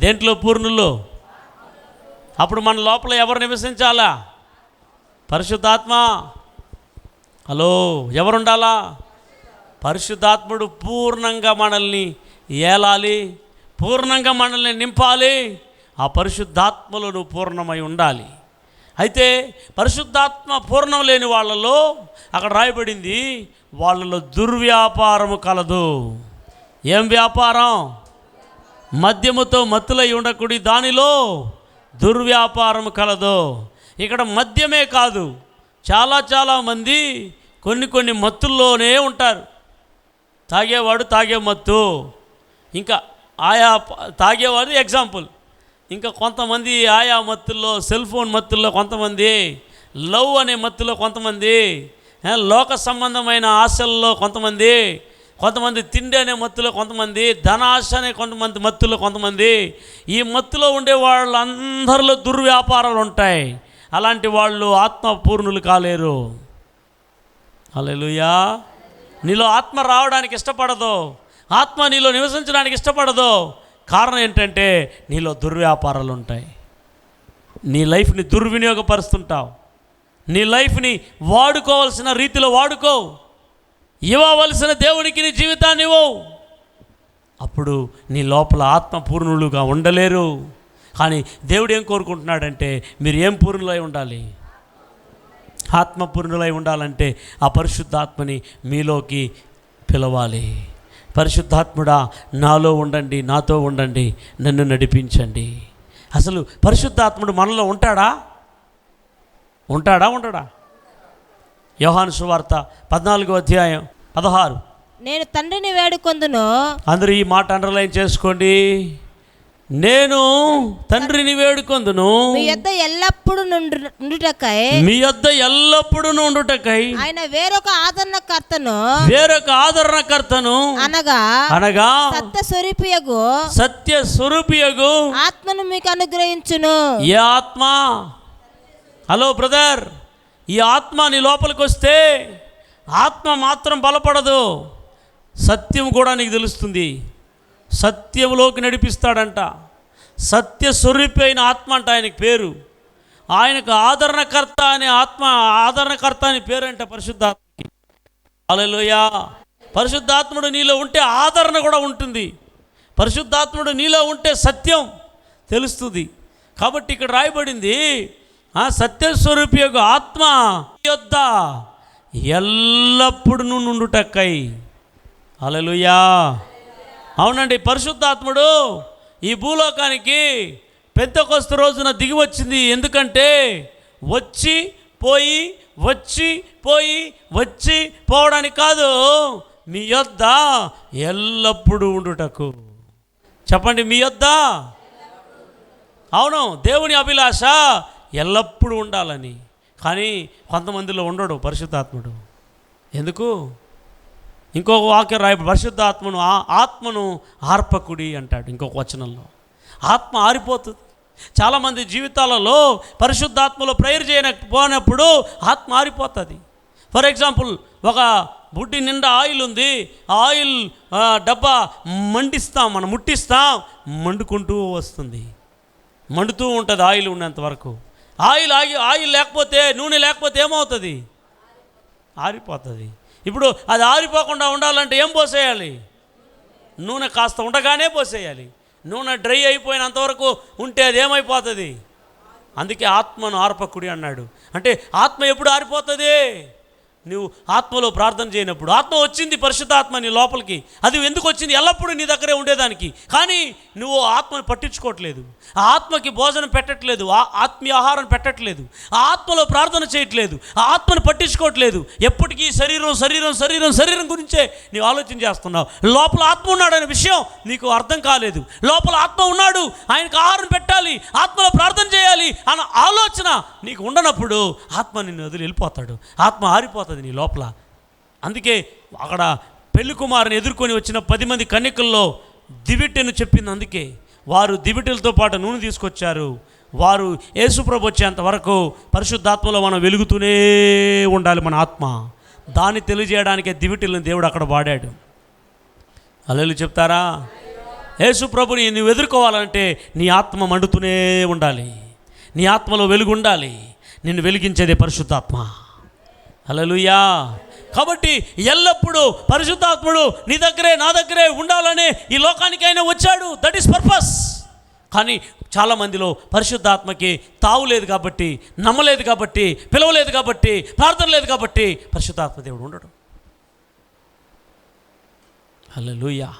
దేంట్లో పూర్ణులు? అప్పుడు మన లోపల ఎవరు నివసించాలా? పరిశుద్ధాత్మ. హలో, ఎవరుండాలా? పరిశుద్ధాత్ముడు పూర్ణంగా మనల్ని ఏలాలి, పూర్ణంగా మనల్ని నింపాలి. ఆ పరిశుద్ధాత్మలో నువ్వు పూర్ణమై ఉండాలి. అయితే పరిశుద్ధాత్మ పూర్ణం లేని వాళ్ళలో అక్కడ రాయబడింది, వాళ్ళలో దుర్వ్యాపారము కలదు. ఏం వ్యాపారం? మద్యముతో మత్తులై ఉండకుడి, దానిలో దుర్వ్యాపారము కలదు. ఇక్కడ మద్యమే కాదు, చాలామంది కొన్ని మత్తుల్లోనే ఉంటారు. తాగేవాడు తాగే మత్తు, ఇంకా ఆయా తాగేవాడు ఎగ్జాంపుల్. ఇంకా కొంతమంది ఆయా మత్తుల్లో, సెల్ ఫోన్ మత్తుల్లో కొంతమంది, లవ్ అనే మత్తులో కొంతమంది, లోక సంబంధమైన ఆశల్లో కొంతమంది తిండి అనే మత్తులో కొంతమంది, ధనాశ అనే కొంతమంది మత్తులో కొంతమంది. ఈ మత్తులో ఉండే వాళ్ళందరిలో దుర్వ్యాపారాలు ఉంటాయి. అలాంటి వాళ్ళు ఆత్మపూర్ణులు కాలేరు. హల్లెలూయా. నీలో ఆత్మ రావడానికి ఇష్టపడదు, ఆత్మ నీలో నివసించడానికి ఇష్టపడదు. కారణం ఏంటంటే నీలో దుర్వ్యాపారాలు ఉంటాయి. నీ లైఫ్ని దుర్వినియోగపరుస్తుంటావు. నీ లైఫ్ని వాడుకోవాల్సిన రీతిలో వాడుకో, ఇవ్వవలసిన దేవునికి నీ జీవితాన్ని ఇవ్వవు. అప్పుడు నీ లోపల ఆత్మపూర్ణులుగా ఉండలేరు. కానీ దేవుడు ఏం కోరుకుంటున్నాడంటే మీరు ఏం పూర్ణులై ఉండాలి? ఆత్మపూర్ణులై ఉండాలంటే ఆ పరిశుద్ధాత్మని మీలోకి పిలవాలి. పరిశుద్ధాత్ముడా నాలో ఉండండి, నాతో ఉండండి, నన్ను నడిపించండి. అసలు పరిశుద్ధాత్ముడు మనలో ఉంటాడా? ఉండడా? యోహాను సువార్త 14వ అధ్యాయం 16. నేను తండ్రిని వేడుకొందును. అందరూ ఈ మాట అండర్లైన్ చేసుకోండి. నేను తండ్రిని వేడుకొందును, మీ యొద్ద ఎల్లప్పుడు నుండుటకై ఆయన వేరొక ఆదరణకర్తను అనగా సత్య స్వరూపియగు ఆత్మను మీకు అనుగ్రహించును. ఏ ఆత్మ? హలో బ్రదర్, ఈ ఆత్మ నీ లోపలికి వస్తే ఆత్మ మాత్రం బలపడదు, సత్యం కూడా నీకు తెలుస్తుంది. సత్యంలోకి నడిపిస్తాడంట. సత్య స్వరూపి అయిన ఆత్మ అంట ఆయనకి పేరు. ఆయనకు ఆదరణకర్త అని పేరు అంట పరిశుద్ధాత్మకి. హల్లెలూయా. పరిశుద్ధాత్ముడు నీలో ఉంటే ఆదరణ కూడా ఉంటుంది. పరిశుద్ధాత్ముడు నీలో ఉంటే సత్యం తెలుస్తుంది. కాబట్టి ఇక్కడ రాయబడింది, సత్యస్వరూపి యొక్క ఆత్మ యొద్ద ఎల్లప్పుడూ నుండుటకై. హల్లెలూయా. అవునండి, పరిశుద్ధాత్ముడు ఈ భూలోకానికి పెంతెకొస్తు రోజున దిగి వచ్చింది. ఎందుకంటే వచ్చి పోవడానికి కాదు, మీ యొద్ద ఎల్లప్పుడూ ఉండుటకు. చెప్పండి, మీ యొద్ద. అవును, దేవుని అభిలాష ఎల్లప్పుడూ ఉండాలని. కానీ కొంతమందిలో ఉండడు పరిశుద్ధాత్ముడు. ఎందుకు? ఇంకొక వాక్యం రాయ, ఆత్మను ఆర్పకుడి అంటాడు ఇంకొక వచనంలో. ఆత్మ ఆరిపోతుంది. చాలామంది జీవితాలలో పరిశుద్ధాత్మలో ప్రేయర్ చేయకపోయినప్పుడు ఆత్మ ఆరిపోతుంది. ఫర్ ఎగ్జాంపుల్, ఒక బుడ్డి నిండా ఆయిల్ ఉంది, ఆ ఆయిల్ డబ్బా మనం ముట్టిస్తాం, మండుకుంటూ వస్తుంది, మండుతూ ఉంటుంది ఆయిల్ ఉన్నంత వరకు. ఆయిల్ లేకపోతే, నూనె లేకపోతే ఏమవుతుంది? ఆరిపోతుంది. ఇప్పుడు అది ఆరిపోకుండా ఉండాలంటే ఏం పోసేయాలి? నూనె కాస్త ఉండగానే పోసేయాలి. నూనె డ్రై అయిపోయినంతవరకు ఉంటే అది ఏమైపోతుంది? అందుకే ఆత్మను ఆర్పకుడి అన్నాడు. అంటే ఆత్మ ఎప్పుడు ఆరిపోతుంది? నువ్వు ఆత్మలో ప్రార్థన చేయనప్పుడు. ఆత్మ వచ్చింది, పరిశుద్ధాత్మ నీ లోపలికి. అది ఎందుకు వచ్చింది? ఎల్లప్పుడూ నీ దగ్గరే ఉండేదానికి. కానీ నువ్వు ఆత్మను పట్టించుకోవట్లేదు, ఆ ఆత్మకి భోజనం పెట్టట్లేదు, ఆ ఆత్మీయ ఆహారం పెట్టట్లేదు, ఆ ఆత్మలో ప్రార్థన చేయట్లేదు, ఆ ఆత్మను పట్టించుకోవట్లేదు. ఎప్పటికీ శరీరం శరీరం శరీరం శరీరం గురించే నీవు ఆలోచన చేస్తున్నావు. లోపల ఆత్మ ఉన్నాడనే విషయం నీకు అర్థం కాలేదు. లోపల ఆత్మ ఉన్నాడు, ఆయనకు ఆహారం పెట్టాలి, ఆత్మలో ప్రార్థన చేయాలి అన్న ఆలోచన నీకు ఉండనప్పుడు ఆత్మ నిన్ను వదిలి వెళ్ళిపోతాడు, ఆత్మ ఆరిపోతుంది నీ లోపల. అందుకే అక్కడ పెళ్లి కుమారుని ఎదుర్కొని వచ్చిన 10 మంది కన్యకల్లో దివిటెను చెప్పింది. అందుకే వారు దివిటెలతో పాటు నూనె తీసుకొచ్చారు. వారు యేసుప్రభు వచ్చేంత వరకు పరిశుద్ధాత్మలో మనం వెలుగుతూనే ఉండాలి. మన ఆత్మ దాన్ని తెలియజేయడానికే దివిటెలను దేవుడు అక్కడ వాడాడు. హల్లెలూయా చెప్తారా? యేసుప్రభుని నువ్వు ఎదుర్కోవాలంటే నీ ఆత్మ మండుతూనే ఉండాలి, నీ ఆత్మలో వెలుగు ఉండాలి. నిన్ను వెలిగించేదే పరిశుద్ధాత్మ. హల్లెలూయా. కాబట్టి ఎల్లప్పుడూ పరిశుద్ధాత్ముడు నీ దగ్గరే నా దగ్గరే ఉండాలనే ఈ లోకానికి ఆయన వచ్చాడు. That is purpose. కానీ చాలామందిలో పరిశుద్ధాత్మకి తావు లేదు కాబట్టి, నమ్మలేదు కాబట్టి, పిలవలేదు కాబట్టి, ప్రార్థన లేదు కాబట్టి పరిశుద్ధాత్మ దేవుడు ఉండడు. హల్లెలూయా.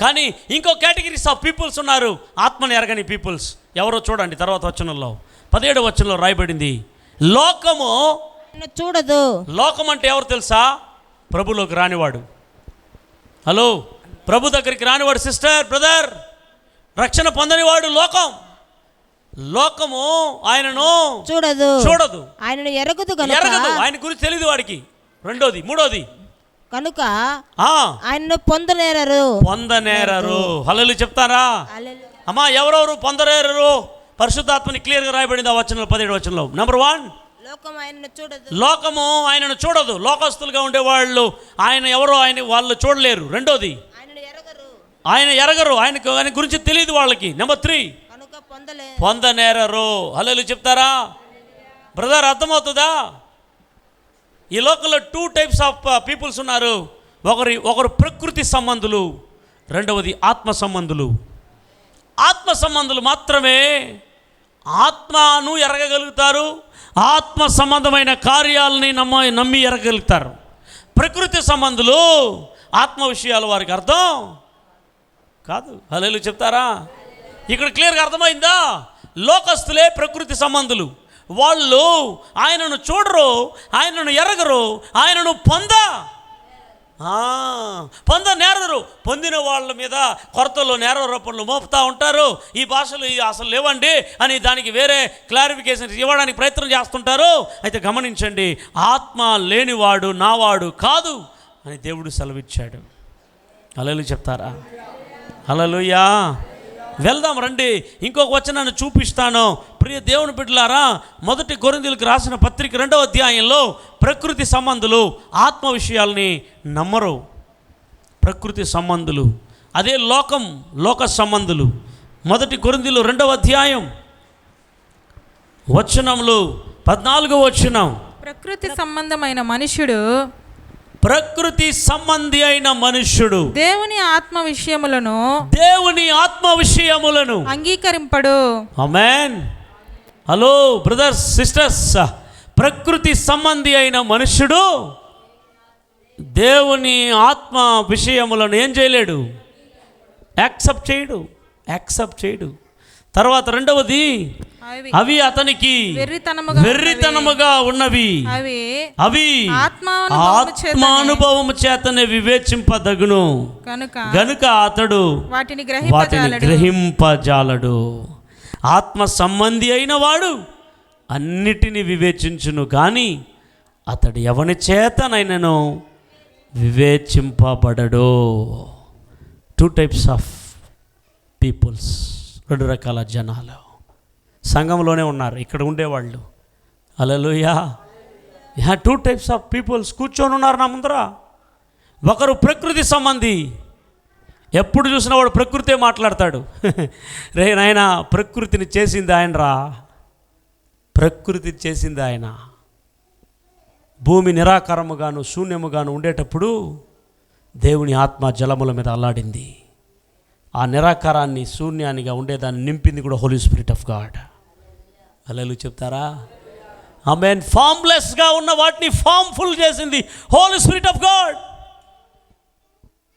కానీ ఇంకో కేటగిరీస్ ఆఫ్ పీపుల్స్ ఉన్నారు, ఆత్మని ఎరగని పీపుల్స్. ఎవరో చూడండి, తర్వాత వచనంలో 17వ వచనంలో రాయబడింది, లోకము చూడదు. లోకం అంటే ఎవరు తెలుసా? ప్రభులోకి రానివాడు. హలో, ప్రభు దగ్గరికి రానివాడు, సిస్టర్ బ్రదర్, రక్షణ పొందనివాడు లోకం. లోకము ఆయనను చూడదు, చూడదు, ఆయనను ఎరగదు, ఆయన గురించి తెలియదు వాడికి. రెండోది, మూడోది కనుక ఆయనను పొందనేరరు. హల్లెలూయా చెప్తారా అమ్మా? ఎవరెవరు పొందనేరరు? పరిశుద్ధాత్మని క్లియర్గా రాయబడింది ఆ వచనంలో, 17వ వచనంలో. నెంబర్ 1, లోకము ఆయనను చూడదు. లోకస్తులుగా ఉండేవాళ్ళు ఆయన ఎవరో వాళ్ళు చూడలేరు. రెండోది, ఆయన ఎరగరు, ఆయన గురించి తెలియదు వాళ్ళకి. నెంబర్ 3, పొందనేరరు. హల్లెలూయా చెప్తారా బ్రదర్? అర్థమవుతుందా? ఈ లోకంలో 2 టైప్స్ ఆఫ్ పీపుల్స్ ఉన్నారు. ఒకరు ప్రకృతి సంబంధులు, రెండవది ఆత్మ సంబంధులు. ఆత్మ సంబంధులు మాత్రమే ఆత్మను ఎరగగలుగుతారు, ఆత్మ సంబంధమైన కార్యాలని నమ్మి ఎరగలుగుతారు. ప్రకృతి సంబంధులు ఆత్మ విషయాలు వారికి అర్థం కాదు. హల్లెలూయా చెప్తారా? ఇక్కడ క్లియర్గా అర్థమైందా? లోకస్తులే ప్రకృతి సంబంధులు. వాళ్ళు ఆయనను చూడరు, ఆయనను ఎరగరు, ఆయనను పొందనేరరు. పొందిన వాళ్ళ మీద కొరతలు, నేరారోపణలు మోపుతూ ఉంటారు. ఈ భాషలు అసలు లేవండి అని దానికి వేరే క్లారిఫికేషన్ ఇవ్వడానికి ప్రయత్నం చేస్తుంటారు. అయితే గమనించండి, ఆత్మ లేనివాడు నావాడు కాదు అని దేవుడు సెలవిచ్చాడు. హల్లెలూయా చెప్తారా? హల్లెలూయా. వెళ్దాం రండి, ఇంకొక వచనాన్ని చూపిస్తాను. ప్రియ దేవుని బిడ్డలారా, 1 కొరింథీయులకు రాసిన పత్రిక 2వ అధ్యాయంలో ప్రకృతి సంబంధులు ఆత్మ విషయాల్ని నమ్మరు. ప్రకృతి సంబంధులు, అదే లోక సంబంధులు. 1 కొరింథీయులు 2వ అధ్యాయం వచనములు 14వ వచనం, ప్రకృతి సంబంధమైన మనుష్యుడు, ప్రకృతి సంబంధి అయిన మనుష్యుడు దేవుని ఆత్మ విషయములను అంగీకరింపడు. ఆమేన్. హలో బ్రదర్స్ సిస్టర్స్, ప్రకృతి సంబంధి అయిన మనుష్యుడు దేవుని ఆత్మ విషయములను ఏం చేయలేడు? యాక్సెప్ట్ చేయడు. తర్వాత రెండవది, అవి అతనికి వెర్రితనముగా ఉన్నవి, అవి ఆత్మానుభవము చేతనే వివేచింపదగును గనుక అతడు వాటిని గ్రహింపజాలడు. ఆత్మ సంబంధి అయిన వాడు అన్నిటినీ వివేచించును, కానీ అతడు ఎవని చేతనైనను వివేచింపబడడు. 2 టైప్స్ ఆఫ్ పీపుల్స్, 2 రకాల జనాలు సంఘంలోనే ఉన్నారు, ఇక్కడ ఉండేవాళ్ళు. హల్లెలూయా. 2 టైప్స్ ఆఫ్ పీపుల్స్ కూర్చొని ఉన్నారు నా ముందర. ఒకరు ప్రకృతి సంబంధి, ఎప్పుడు చూసినా వాడు ప్రకృతే మాట్లాడతాడు. రే నాయన, ప్రకృతిని చేసింది ఆయన రా, ప్రకృతి చేసింది ఆయన. భూమి నిరాకారముగాను శూన్యముగాను ఉండేటప్పుడు దేవుని ఆత్మ జలముల మీద అల్లాడింది. ఆ నిరాకారాన్ని, శూన్యానిగా ఉండేదాన్ని నింపింది కూడా హోలీ స్పిరిట్ ఆఫ్ గాడ్. హల్లెలూయా చెప్తారా? ఆమేన్. ఫామ్లెస్గా ఉన్న వాటిని ఫామ్ఫుల్ చేసింది హోలీ స్పిరిట్ ఆఫ్ గాడ్.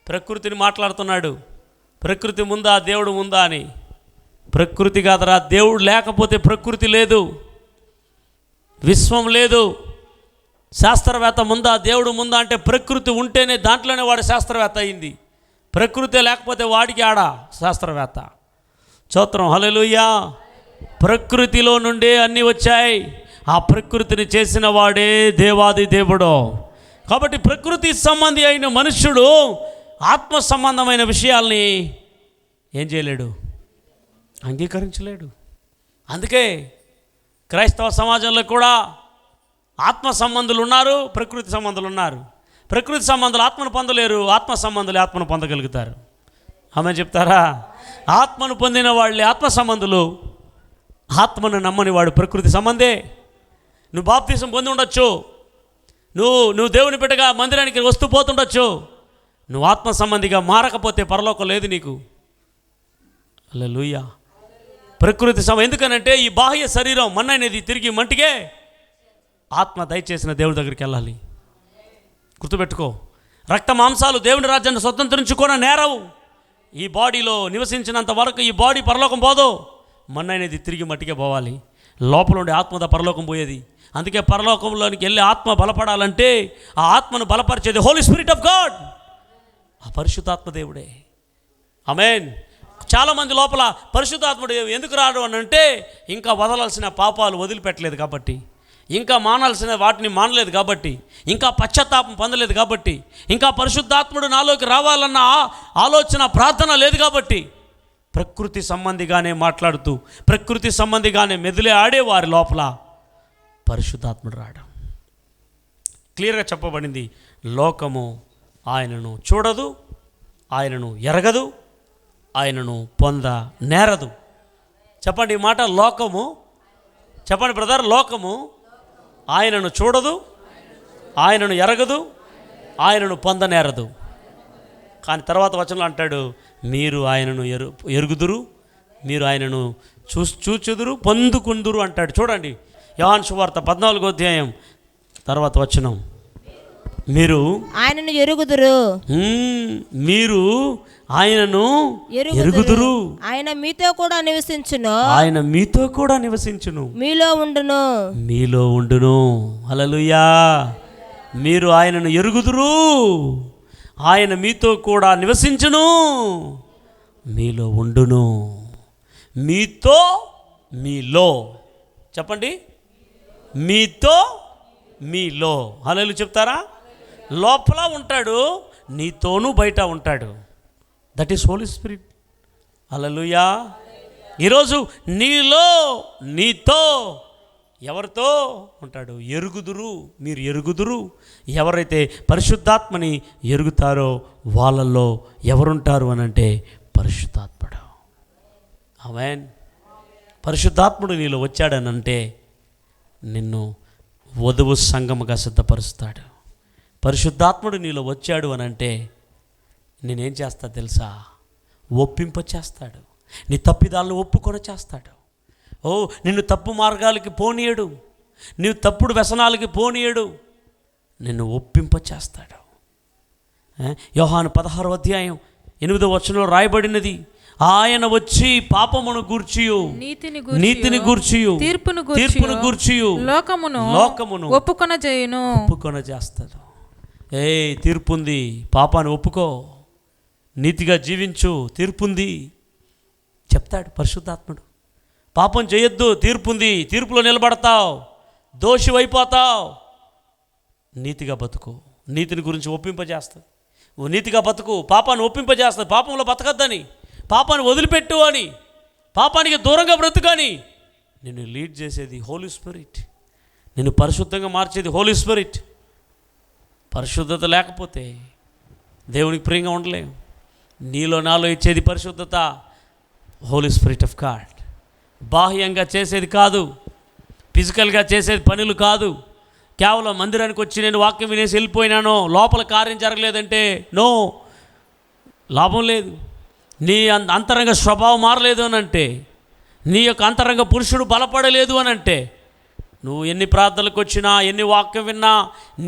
ప్రకృతిని మాట్లాడుతున్నాడు, ప్రకృతి ముందా దేవుడు ముందా అని. ప్రకృతి కాదరా, దేవుడు లేకపోతే ప్రకృతి లేదు, విశ్వం లేదు. శాస్త్రవేత్త ముందా దేవుడు ముందా అంటే ప్రకృతి ఉంటేనే దాంట్లోనే వాడు శాస్త్రవేత్త అయింది. ప్రకృతి లేకపోతే వాడికి ఆడ శాస్త్రవేత్త. స్తోత్రం, హల్లెలూయా. ప్రకృతిలో నుండే అన్నీ వచ్చాయి. ఆ ప్రకృతిని చేసిన వాడే దేవాది దేవుడు. కాబట్టి ప్రకృతి సంబంధి అయిన మనుష్యుడు ఆత్మ సంబంధమైన విషయాల్ని ఏం చేయలేడు, అంగీకరించలేడు. అందుకే క్రైస్తవ సమాజంలో కూడా ఆత్మ సంబంధులు ఉన్నారు, ప్రకృతి సంబంధులు ఉన్నారు. ప్రకృతి సంబంధులు ఆత్మను పొందలేరు, ఆత్మ సంబంధులు ఆత్మను పొందగలుగుతారు. ఆమె చెప్తారా? ఆత్మను పొందిన వాళ్ళే ఆత్మ సంబంధులు, ఆత్మను నమ్మని వాడు ప్రకృతి సంబంధే. నువ్వు బాప్తీసం పొంది ఉండొచ్చు, నువ్వు దేవుని బిడ్డగా మందిరానికి వస్తూ పోతుండొచ్చు, నువ్వు ఆత్మ సంబంధిగా మారకపోతే పరలోకం లేదు నీకు. హల్లెలూయా. ప్రకృతి ఎందుకనంటే ఈ బాహ్య శరీరం మన్ననేది తిరిగి మంటికే, ఆత్మ దయచేసిన దేవుడి దగ్గరికి వెళ్ళాలి. గుర్తుపెట్టుకో, రక్త మాంసాలు దేవుని రాజ్యాన్ని స్వతంత్రించుకోన నేరవు. ఈ బాడీలో నివసించినంత వరకు ఈ బాడీ పరలోకం పోదు, మన్ననేది తిరిగి మట్టికే పోవాలి. లోపల ఉండే ఆత్మద పరలోకం పోయేది. అందుకే పరలోకంలోనికి వెళ్ళి ఆత్మ బలపడాలంటే ఆ ఆత్మను బలపరిచేది హోలీ స్పిరిట్ ఆఫ్ గాడ్, ఆ పరిశుద్ధాత్మ దేవుడే. ఆమేన్. చాలామంది లోపల పరిశుద్ధాత్ముడు ఎందుకు రాడు అని అంటే ఇంకా వదలాల్సిన పాపాలు వదిలిపెట్టలేదు కాబట్టి, ఇంకా మానాల్సిన వాటిని మానలేదు కాబట్టి, ఇంకా పశ్చాత్తాపం పొందలేదు కాబట్టి, ఇంకా పరిశుద్ధాత్ముడు నాలోకి రావాలన్న ఆలోచన ప్రార్థన లేదు కాబట్టి ప్రకృతి సంబంధిగానే మాట్లాడుతూ ప్రకృతి సంబంధిగానే మెదిలే ఆడేవారి లోపల పరిశుద్ధాత్ముడు రావడం క్లియర్గా చెప్పబడింది. లోకము ఆయనను చూడదు, ఆయనను ఎరగదు, ఆయనను పొంద నేరదు. చెప్పండి ఈ మాట. లోకము, చెప్పండి బ్రదర్, లోకము ఆయనను చూడదు, ఆయనను ఎరగదు, ఆయనను పొందనేరదు. కానీ తర్వాత వచనంలో అంటాడు, మీరు ఆయనను ఎరుగుదురు, మీరు ఆయనను చూచుదురు, పొందుకుందురు అంటాడు. చూడండి యోహాను సువార్త 14వ అధ్యాయం తర్వాత వచనం. మీరు ఆయనను ఎరుగుదురు, మీరు ఆయనను ఎరుగుదురు, ఆయన మీతో కూడా నివసించును, ఆయన మీతో కూడా నివసించును, మీలో ఉండును, మీలో ఉండును. హల్లెలూయా. మీరు ఆయనను ఎరుగుదురు, ఆయన మీతో కూడా నివసించును, మీలో ఉండును. మీతో, మీలో. చెప్పండి, మీతో, మీలో. హల్లెలూయా చెప్తారా? లోపల ఉంటాడు, నీతోనూ బయట ఉంటాడు. That is Holy Spirit. Hallelujah. ఈరోజు నీలో, నీతో, ఎవరితో ఉంటాడు? ఎరుగుదురు, మీరు ఎరుగుదురు. ఎవరైతే పరిశుద్ధాత్మని ఎరుగుతారో వాళ్ళల్లో ఎవరుంటారు అని అంటే పరిశుద్ధాత్ముడు. ఆమేన్. పరిశుద్ధాత్ముడు నీలో వచ్చాడనంటే నిన్ను వధువు సంఘముగా సిద్ధపరుస్తాడు. పరిశుద్ధాత్ముడు నీలో వచ్చాడు అని అంటే నేనేం చేస్తా తెలుసా? ఒప్పింప చేస్తాడు. నీ తప్పిదాలను ఒప్పుకొని చేస్తాడు. ఓ, నిన్ను తప్పు మార్గాలకి పోనీయడు, నీవు తప్పుడు వ్యసనాలకి పోనీయడు, నిన్ను ఒప్పింప చేస్తాడు. యోహాను 16వ అధ్యాయం 8వ వచనంలో రాయబడినది, ఆయన వచ్చి పాపమును గూర్చియు నీతిని గూర్చియు తీర్పును గూర్చియు లోకమును ఒప్పుకొన చేస్తాడు. తీర్పుంది, పాపాన్ని ఒప్పుకో, నీతిగా జీవించు, తీర్పుంది చెప్తాడు పరిశుద్ధాత్ముడు. పాపం చేయొద్దు, తీర్పుంది, తీర్పులో నిలబడతావు, దోషివైపోతావు. నీతిగా బతుకు, నీతిని గురించి ఒప్పింపజేస్తుంది. నీతిగా బతుకు, పాపాన్ని ఒప్పింపజేస్తుంది. పాపంలో బతకద్దని, పాపాన్ని వదిలిపెట్టు అని, పాపానికి దూరంగా బ్రతుకని నిన్ను లీడ్ చేసేది హోలీ స్పిరిట్. నిన్ను పరిశుద్ధంగా మార్చేది హోలీ స్పిరిట్. పరిశుద్ధత లేకపోతే దేవునికి ప్రియంగా ఉండలేము. నీలో నాలో ఇచ్చేది పరిశుద్ధత, హోలీ స్పిరిట్ ఆఫ్ గాడ్. బాహ్యంగా చేసేది కాదు, ఫిజికల్గా చేసేది పనులు కాదు. కేవలం మందిరానికి వచ్చి నేను వాక్యం వినేసి వెళ్ళిపోయినాను, లోపల కార్యం జరగలేదంటే నో, లాభం లేదు. నీ అంతరంగ స్వభావం మారలేదు అని అంటే, నీ యొక్క అంతరంగ పురుషుడు బలపడలేదు అని అంటే నువ్వు ఎన్ని ప్రార్థనలకు వచ్చినా, ఎన్ని వాక్యం విన్నా,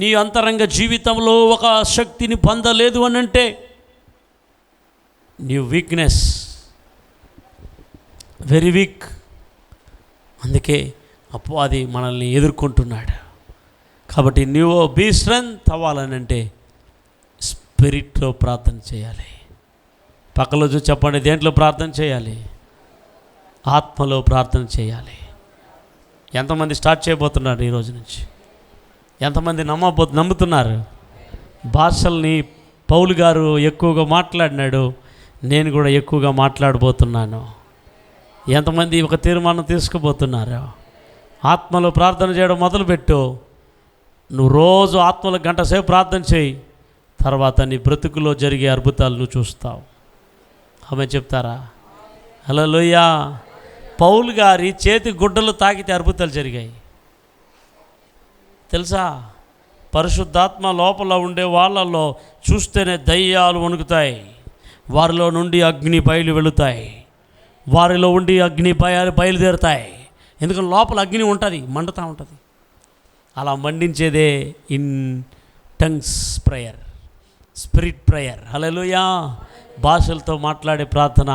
నీ అంతరంగ జీవితంలో ఒక శక్తిని పొందలేదు అని అంటే నీ వీక్నెస్, వెరీ వీక్. అందుకే అపవాది మనల్ని ఎదుర్కొంటున్నాడు. కాబట్టి నువ్వు బీ స్ట్రెంత్ అవ్వాలని అంటే స్పిరిట్లో ప్రార్థన చేయాలి. పక్కలో చూసి చెప్పండి, దేంట్లో ప్రార్థన చేయాలి? ఆత్మలో ప్రార్థన చేయాలి. ఎంతమంది స్టార్ట్ చేయబోతున్నారు ఈ రోజు నుంచి? ఎంతమంది నమ్ముతున్నారు? భాషల్ని పౌలు గారు ఎక్కువగా మాట్లాడినాడు, నేను కూడా ఎక్కువగా మాట్లాడబోతున్నాను. ఎంతమంది ఒక తీర్మానం తీసుకుపోతున్నారు? ఆత్మలో ప్రార్థన చేయడం మొదలుపెట్టు. నువ్వు రోజు ఆత్మలో గంట సేపు ప్రార్థన చేయి, తర్వాత నీ బ్రతుకులో జరిగే అద్భుతాలు నువ్వు చూస్తావు. ఆమె చెప్తారా? హల్లెలూయా. పౌలు గారి చేతి గుడ్డలు తాకితే అద్భుతాలు జరిగాయి తెలుసా? పరిశుద్ధాత్మ లోపల ఉండే వాళ్ళల్లో చూస్తేనే దయ్యాలు వణుకుతాయి, వారిలో నుండి అగ్ని బయలు వెళుతాయి, వారిలో ఉండి అగ్ని బయలుదేరుతాయి. ఎందుకంటే లోపల అగ్ని ఉంటుంది, మండుతూ ఉంటుంది. అలా మండించేదే in tongues prayer, spirit prayer. Hallelujah. భాషలతో మాట్లాడే ప్రార్థన.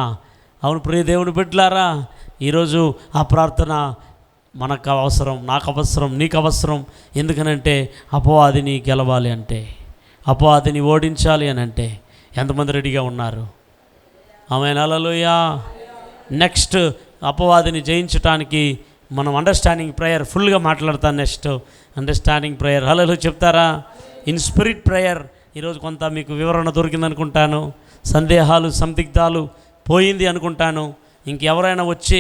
అవును ప్రియ దేవుని బిడ్డలారా, ఈరోజు ఆ ప్రార్థన మనకు అవసరం, నాకు అవసరం, నీకు అవసరం. ఎందుకనంటే అపవాదిని గెలవాలి అంటే, అపవాదిని ఓడించాలి అని అంటే ఎంతమంది రెడీగా ఉన్నారు? ఆమేన్. హల్లెలూయా. నెక్స్ట్ అపవాదిని జయించడానికి మనం అండర్స్టాండింగ్ ప్రేయర్ ఫుల్గా మాట్లాడతాను. Next understanding prayer. హల్లెలూయా చెప్తారా? In spirit prayer. ఈరోజు కొంత మీకు వివరణ దొరికింది అనుకుంటాను, సందేహాలు సందిగ్ధాలు పోయింది అనుకుంటాను. ఇంకెవరైనా వచ్చి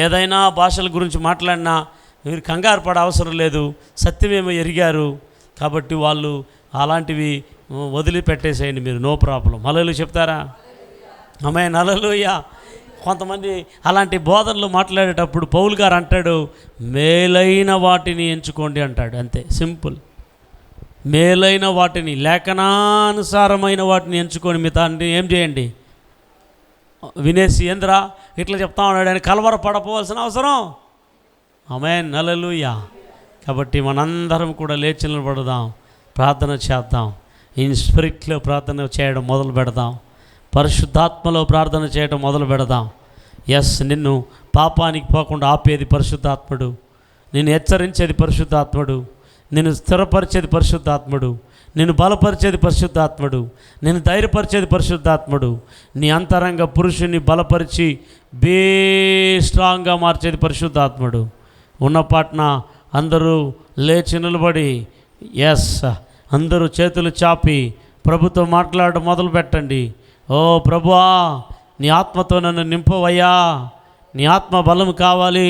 ఏదైనా భాషల గురించి మాట్లాడినా మీరు కంగారు పడే అవసరం లేదు, సత్యమేమో ఎరిగారు కాబట్టి వాళ్ళు అలాంటివి వదిలిపెట్టేసేయండి మీరు, నో ప్రాబ్లం. హల్లెలూయా చెప్తారా? ఆమేన్. హల్లెలూయా. కొంతమంది అలాంటి బోధనలు మాట్లాడేటప్పుడు పౌలు గారు అంటాడు, మేలైన వాటిని ఎంచుకోండి అంటాడు. అంతే, సింపుల్. మేలైన వాటిని, లేఖనానుసారమైన వాటిని ఎంచుకొని మిగతా ఏం చేయండి? వినేసి ఏంద్రా ఇట్లా చెప్తా ఉన్నాడు అని కలవరపడపోవాల్సిన అవసరం. ఆమేన్. హల్లెలూయా. కాబట్టి మనందరం కూడా లేచి నిలబడదాం, ప్రార్థన చేద్దాం. ఇన్ స్పిరిట్లో ప్రార్థన చేయడం మొదలు పెడదాం, పరిశుద్ధాత్మలో ప్రార్థన చేయడం మొదలు పెడదాం. ఎస్, నిన్ను పాపానికి పోకుండా ఆపేది పరిశుద్ధాత్ముడు, నిన్ను హెచ్చరించేది పరిశుద్ధాత్ముడు, నిన్ను స్థిరపరిచేది పరిశుద్ధాత్ముడు, నిన్ను బలపరిచేది పరిశుద్ధాత్ముడు, నిన్ను ధైర్యపరిచేది పరిశుద్ధాత్ముడు, నీ అంతరంగ పురుషుని బలపరిచి స్ట్రాంగ్గా మార్చేది పరిశుద్ధాత్ముడు. ఉన్నపాట్న అందరూ లేచి నిలబడి, ఎస్, అందరూ చేతులు చాపి ప్రభుతో మాట్లాడడం మొదలు పెట్టండి. ఓ ప్రభువా, నీ ఆత్మతో నన్ను నింపవయ్యా, నీ ఆత్మ బలం కావాలి,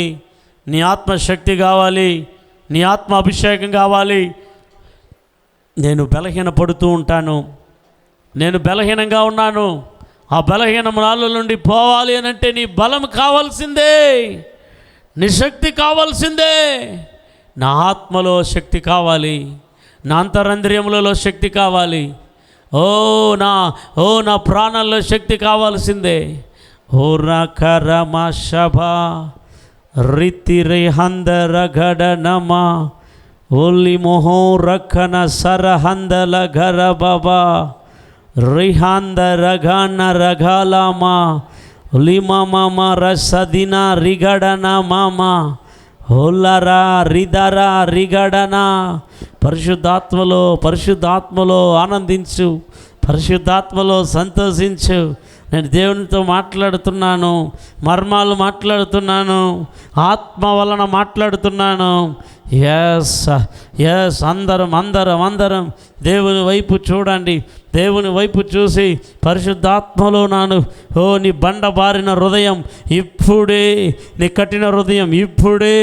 నీ ఆత్మ శక్తి కావాలి, నీ ఆత్మ అభిషేకం కావాలి. నేను బలహీన పడుతూ ఉంటాను, నేను బలహీనంగా ఉన్నాను. ఆ బలహీన నాళ్ళ నుండి పోవాలి అని అంటే నీ బలం కావాల్సిందే, నీ శక్తి కావాల్సిందే. నా ఆత్మలో శక్తి కావాలి, నా అంతరంద్రియములలో శక్తి కావాలి. ఓ నా ప్రాణాల్లో శక్తి కావాల్సిందే. ఓ రకరమ శభ రీతి రేహందర గడనమా ఓలి మొహో రఖన సరహందల ఘర బాబా రిహాందర ఘన రఘాలమా లిమమ రసదిన రిగడన మామ హోలరా రిదరా రిగడనా. పరిశుద్ధాత్మలో ఆనందించు, పరిశుద్ధాత్మలో సంతోషించు. నేను దేవునితో మాట్లాడుతున్నాను, మర్మాలు మాట్లాడుతున్నాను, ఆత్మ వలన మాట్లాడుతున్నాను. ఎస్ అందరం దేవుని వైపు చూడండి. దేవుని వైపు చూసి పరిశుద్ధాత్మలో నీ బండబారిన హృదయం ఇప్పుడే, నీ కఠిన హృదయం ఇప్పుడే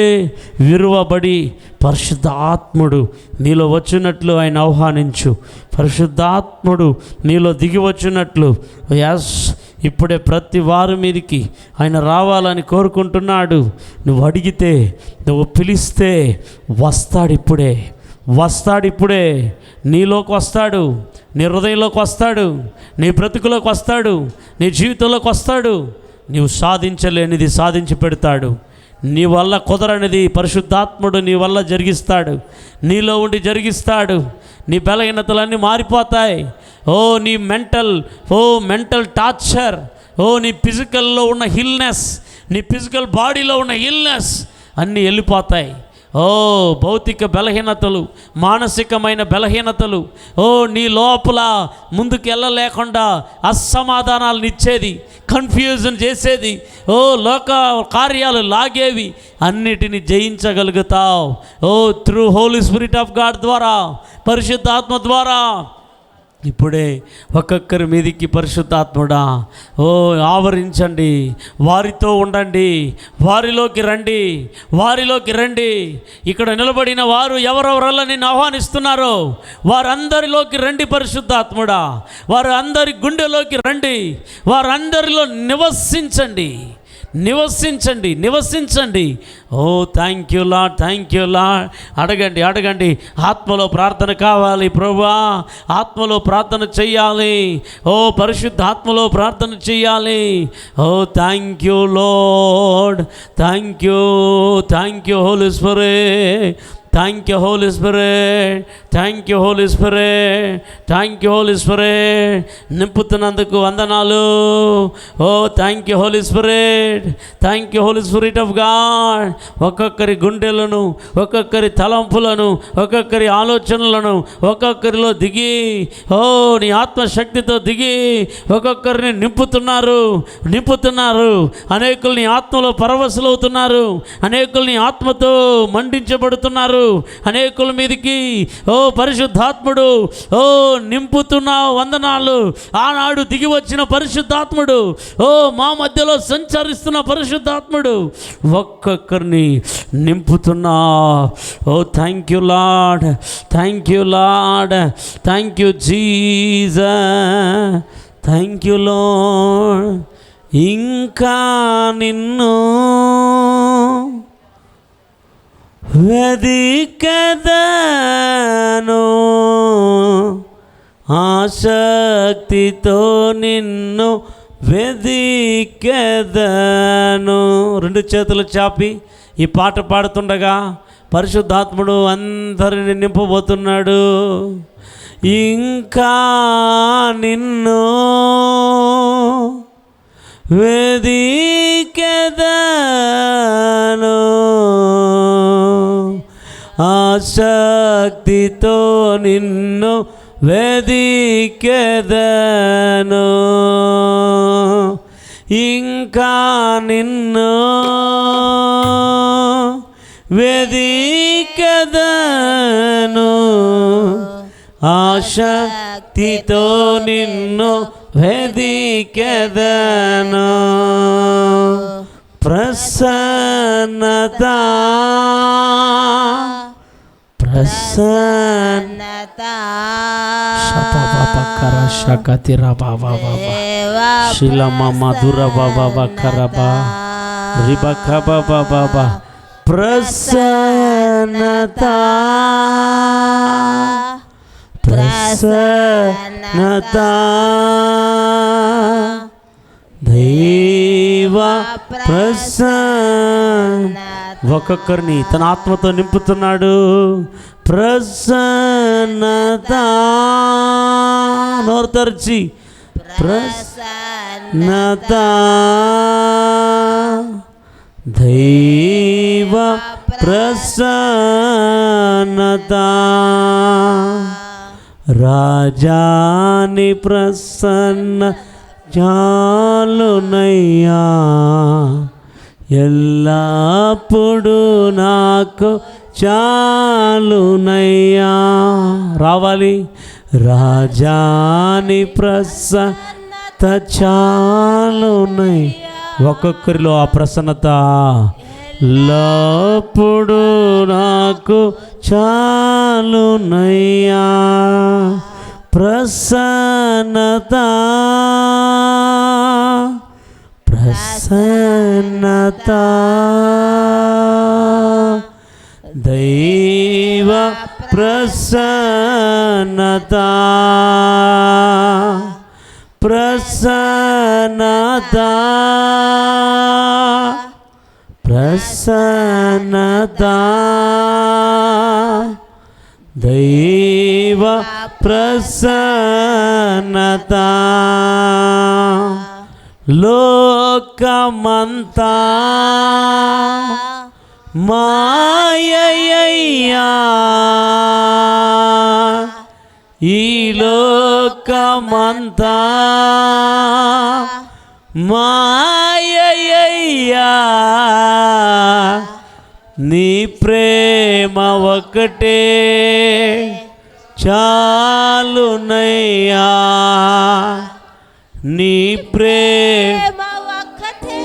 విరువబడి పరిశుద్ధాత్ముడు నీలో వచ్చినట్లు ఆయన ఆహ్వానించు. పరిశుద్ధాత్ముడు నీలో దిగి వచ్చినట్లు ఇప్పుడే ప్రతి వారి మీదకి ఆయన రావాలని కోరుకుంటున్నాడు. నువ్వు అడిగితే, నువ్వు పిలిస్తే వస్తాడిప్పుడే నీలోకి వస్తాడు, నీ హృదయంలోకి వస్తాడు, నీ బ్రతుకులోకి వస్తాడు, నీ జీవితంలోకి వస్తాడు. నీవు సాధించలేనిది సాధించి పెడతాడు, నీ వల్ల కుదరనిది పరిశుద్ధాత్ముడు నీ వల్ల జరిగిస్తాడు, నీలో ఉండి జరిగిస్తాడు. నీ బలహీనతలన్నీ మారిపోతాయి. నీ మెంటల్ టార్చర్, నీ ఫిజికల్లో ఉన్న హిల్నెస్, నీ ఫిజికల్ బాడీలో ఉన్న హిల్నెస్ అన్నీ వెళ్ళిపోతాయి. భౌతిక బలహీనతలు, మానసికమైన బలహీనతలు, నీ లోపల ముందుకు వెళ్ళలేకుండా అసమాధానాలను ఇచ్చేది, కన్ఫ్యూజన్ చేసేది, లోక కార్యాలు లాగేవి అన్నిటిని జయించగలుగుతావు. Through Holy Spirit of God ద్వారా, పరిశుద్ధాత్మ ద్వారా. ఇప్పుడే ఒక్కొక్కరి మీదికి పరిశుద్ధాత్ముడా ఆవరించండి, వారితో ఉండండి, వారిలోకి రండి. ఇక్కడ నిలబడిన వారు ఎవరెవరల్లా నిన్ను ఆహ్వానిస్తున్నారో వారందరిలోకి రండి పరిశుద్ధాత్ముడా. వారు అందరి గుండెలోకి రండి, వారందరిలో నివసించండి. Thank you Lord. అడగండి. ఆత్మలో ప్రార్థన కావాలి ప్రభువా, ఆత్మలో ప్రార్థన చెయ్యాలి. పరిశుద్ధ ఆత్మలో ప్రార్థన చెయ్యాలి. Thank you Lord. Thank you Holy Spirit. Thank you Holy Spirit. నింపుతున్నందుకు వందనాలు. Thank you Holy Spirit of God. ఒక్కొక్కరి గుండెలను, ఒక్కొక్కరి తలంపులను, ఒక్కొక్కరి ఆలోచనలను ఒక్కొక్కరిలో దిగి నీ ఆత్మశక్తితో దిగి ఒక్కొక్కరిని నింపుతున్నారు. అనేకుల్ని ఆత్మలో పరవశులవుతున్నారు, అనేకుల్ని ఆత్మతో మండించబడుతున్నారు. అనేకుల మీదికి పరిశుద్ధాత్ముడు నింపుతున్నావు. వందనాలు. ఆనాడు దిగి వచ్చిన పరిశుద్ధాత్ముడు, మా మధ్యలో సంచరిస్తున్న పరిశుద్ధాత్ముడు ఒక్కొక్కరిని నింపుతున్నా. Thank you Lord. Thank you Jesus. Thank you Lord. ఇంకా నిన్ను వెదికెదను, ఆసక్తితో నిన్ను వెదికెదను. రెండు చేతులు చాపి ఈ పాట పాడుతుండగా పరిశుద్ధాత్ముడు అందరిని నింపబోతున్నాడు. ఇంకా నిన్ను వెదికెదను, ఆసక్తితో నిన్ను వెదికెదను. ఇంకా నిన్ను వెదికెదను, ఆసక్తితో నిన్ను వెదికెదను. ప్రసన్నత శకతిరా బాబా శిలమ మధుర బాబా కరబా రిబక బాబా. ప్రసన్నత దైవ ప్రసన్న. ఒక్కొక్కరిని తన ఆత్మతో నింపుతున్నాడు. ప్రసన్నత. నోరు తెరిచి ప్రసన్నత. దైవ ప్రసన్నత. రాజాని ప్రసన్న చాలునయ్యా, ఎల్లప్పుడు నాకు చాలునయ్యా. రావాలి. రాజాని ప్రసన్నత చాలునయ్యా. ఒక్కొక్కరిలో ఆ ప్రసన్నత ఎల్లప్పుడు నాకు చాలునయ్యా. ప్రసన్నత దైవ ప్రసన్నత. ప్రసన్నత దైవ ప్రసన్నత లోకమంతా మాయయ్యా ఈ లోకమంతా మాయయ్యా నీ ప్రేమ ఒకటే చాలునయ్యా నీ ప్రేమ ఒకటే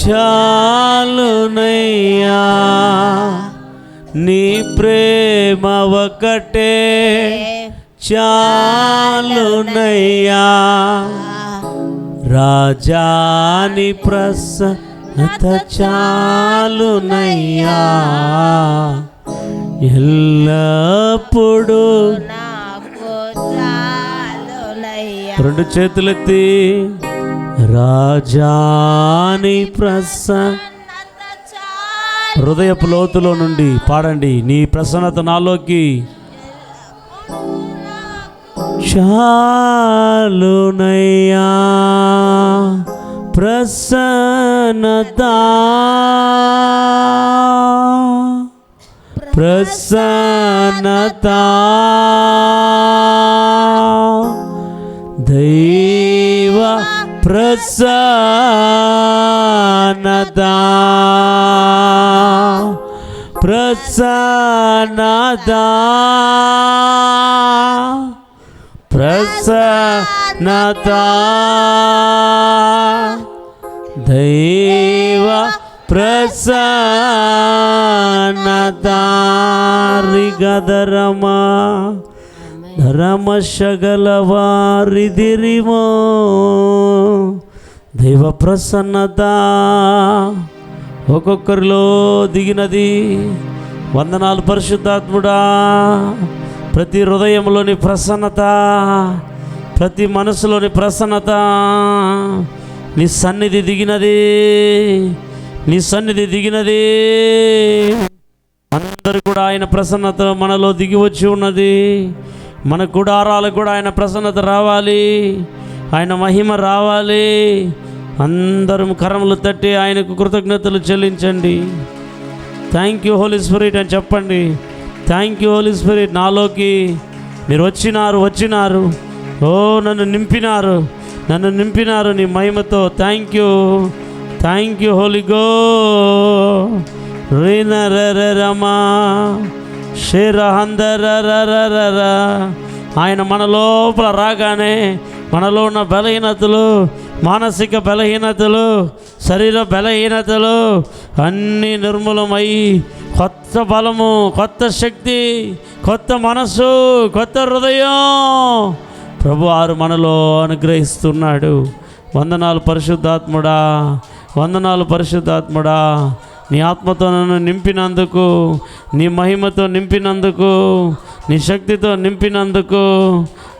చాలునయ్యా నీ ప్రేమ ఒకటే చాలునయ్యా రాజాని ప్రసన్నత చాలునయ్యా ఎల్లప్పుడూ నాకు చాలునయ్యా. రెండు చేతులెత్తి రాజాని ప్రసన్నత చాలు హృదయపు లోతులో నుండి పాడండి. నీ ప్రసన్నత నాలోకి చాలునయ్యా ప్రసన్నత ప్రసన్నత దైవ ప్రసన్నత ప్రసన్నత ప్రసన్నత దైవ ప్రసన్నత రిగదరమా రమశగలవారిదిరిమో దైవ ప్రసన్నత ఒక్కొక్కరిలో దిగినది. వందనాలు పరిశుద్ధాత్ముడా. ప్రతి హృదయంలోని ప్రసన్నత, ప్రతి మనసులోని ప్రసన్నత నీ సన్నిధి దిగినది, నీ సన్నిధి దిగినది. అందరూ కూడా ఆయన ప్రసన్నత మనలో దిగి వచ్చి ఉన్నది. మన గుడారాలకు కూడా ఆయన ప్రసన్నత రావాలి, ఆయన మహిమ రావాలి. అందరం కరములు తట్టి ఆయనకు కృతజ్ఞతలు చెల్లించండి. థ్యాంక్ యూ హోలీ స్పిరిట్ అని చెప్పండి. థ్యాంక్ యూ హోలీ స్పిరిట్, నాలోకి మీరు వచ్చినారు. ఓ నన్ను నింపినారు నీ మహిమతో. థ్యాంక్ యూ హోలీ గో రీన రమా షేరహందర. ఆయన మన లోపల రాగానే మనలో ఉన్న బలహీనతలు, మానసిక బలహీనతలు, శరీర బలహీనతలు అన్నీ నిర్మూలమై కొత్త బలము, కొత్త శక్తి, కొత్త మనసు, కొత్త హృదయం ప్రభువారు మనలో అనుగ్రహిస్తున్నాడు. వందనాలు పరిశుద్ధాత్ముడా, వందనాలు పరిశుద్ధాత్ముడా. నీ ఆత్మతో నన్ను నింపినందుకు, నీ మహిమతో నింపినందుకు, నీ శక్తితో నింపినందుకు.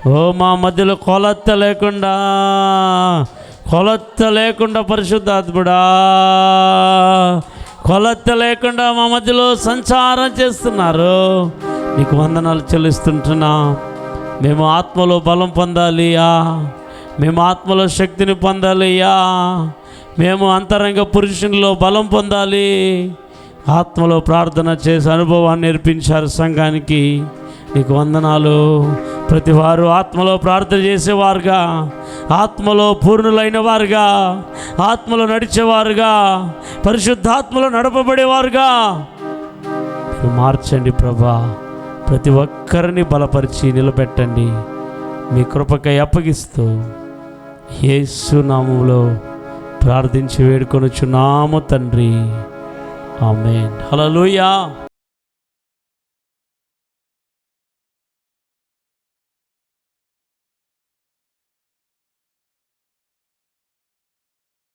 ఓ మా మధ్యలో కొలత లేకుండా పరిశుద్ధాత్ముడా, కొలత లేకుండా మా మధ్యలో సంచారం చేస్తున్నారు. నీకు వందనాలు చెల్లిస్తుంటున్నా. మేము ఆత్మలో బలం పొందాలియా, మేము ఆత్మలో శక్తిని పొందాలియా, మేము అంతరంగ పురుషునిలో బలం పొందాలి. ఆత్మలో ప్రార్థన చేసే అనుభవాన్ని నేర్పించారు సంఘానికి. నీకు వందనాలు. ప్రతి వారు ఆత్మలో ప్రార్థన చేసేవారుగా, ఆత్మలో పూర్ణులైన వారుగా, ఆత్మలో నడిచేవారుగా, పరిశుద్ధాత్మలో నడపబడేవారుగా మీరు మార్చండి ప్రభా. ప్రతి ఒక్కరిని బలపరిచి నిలబెట్టండి. మీ కృపకై అప్పగిస్తూ యేసు నామములో ప్రార్థించి వేడుకొనుచున్నాము తండ్రి. ఆమేన్. హల్లెలూయా.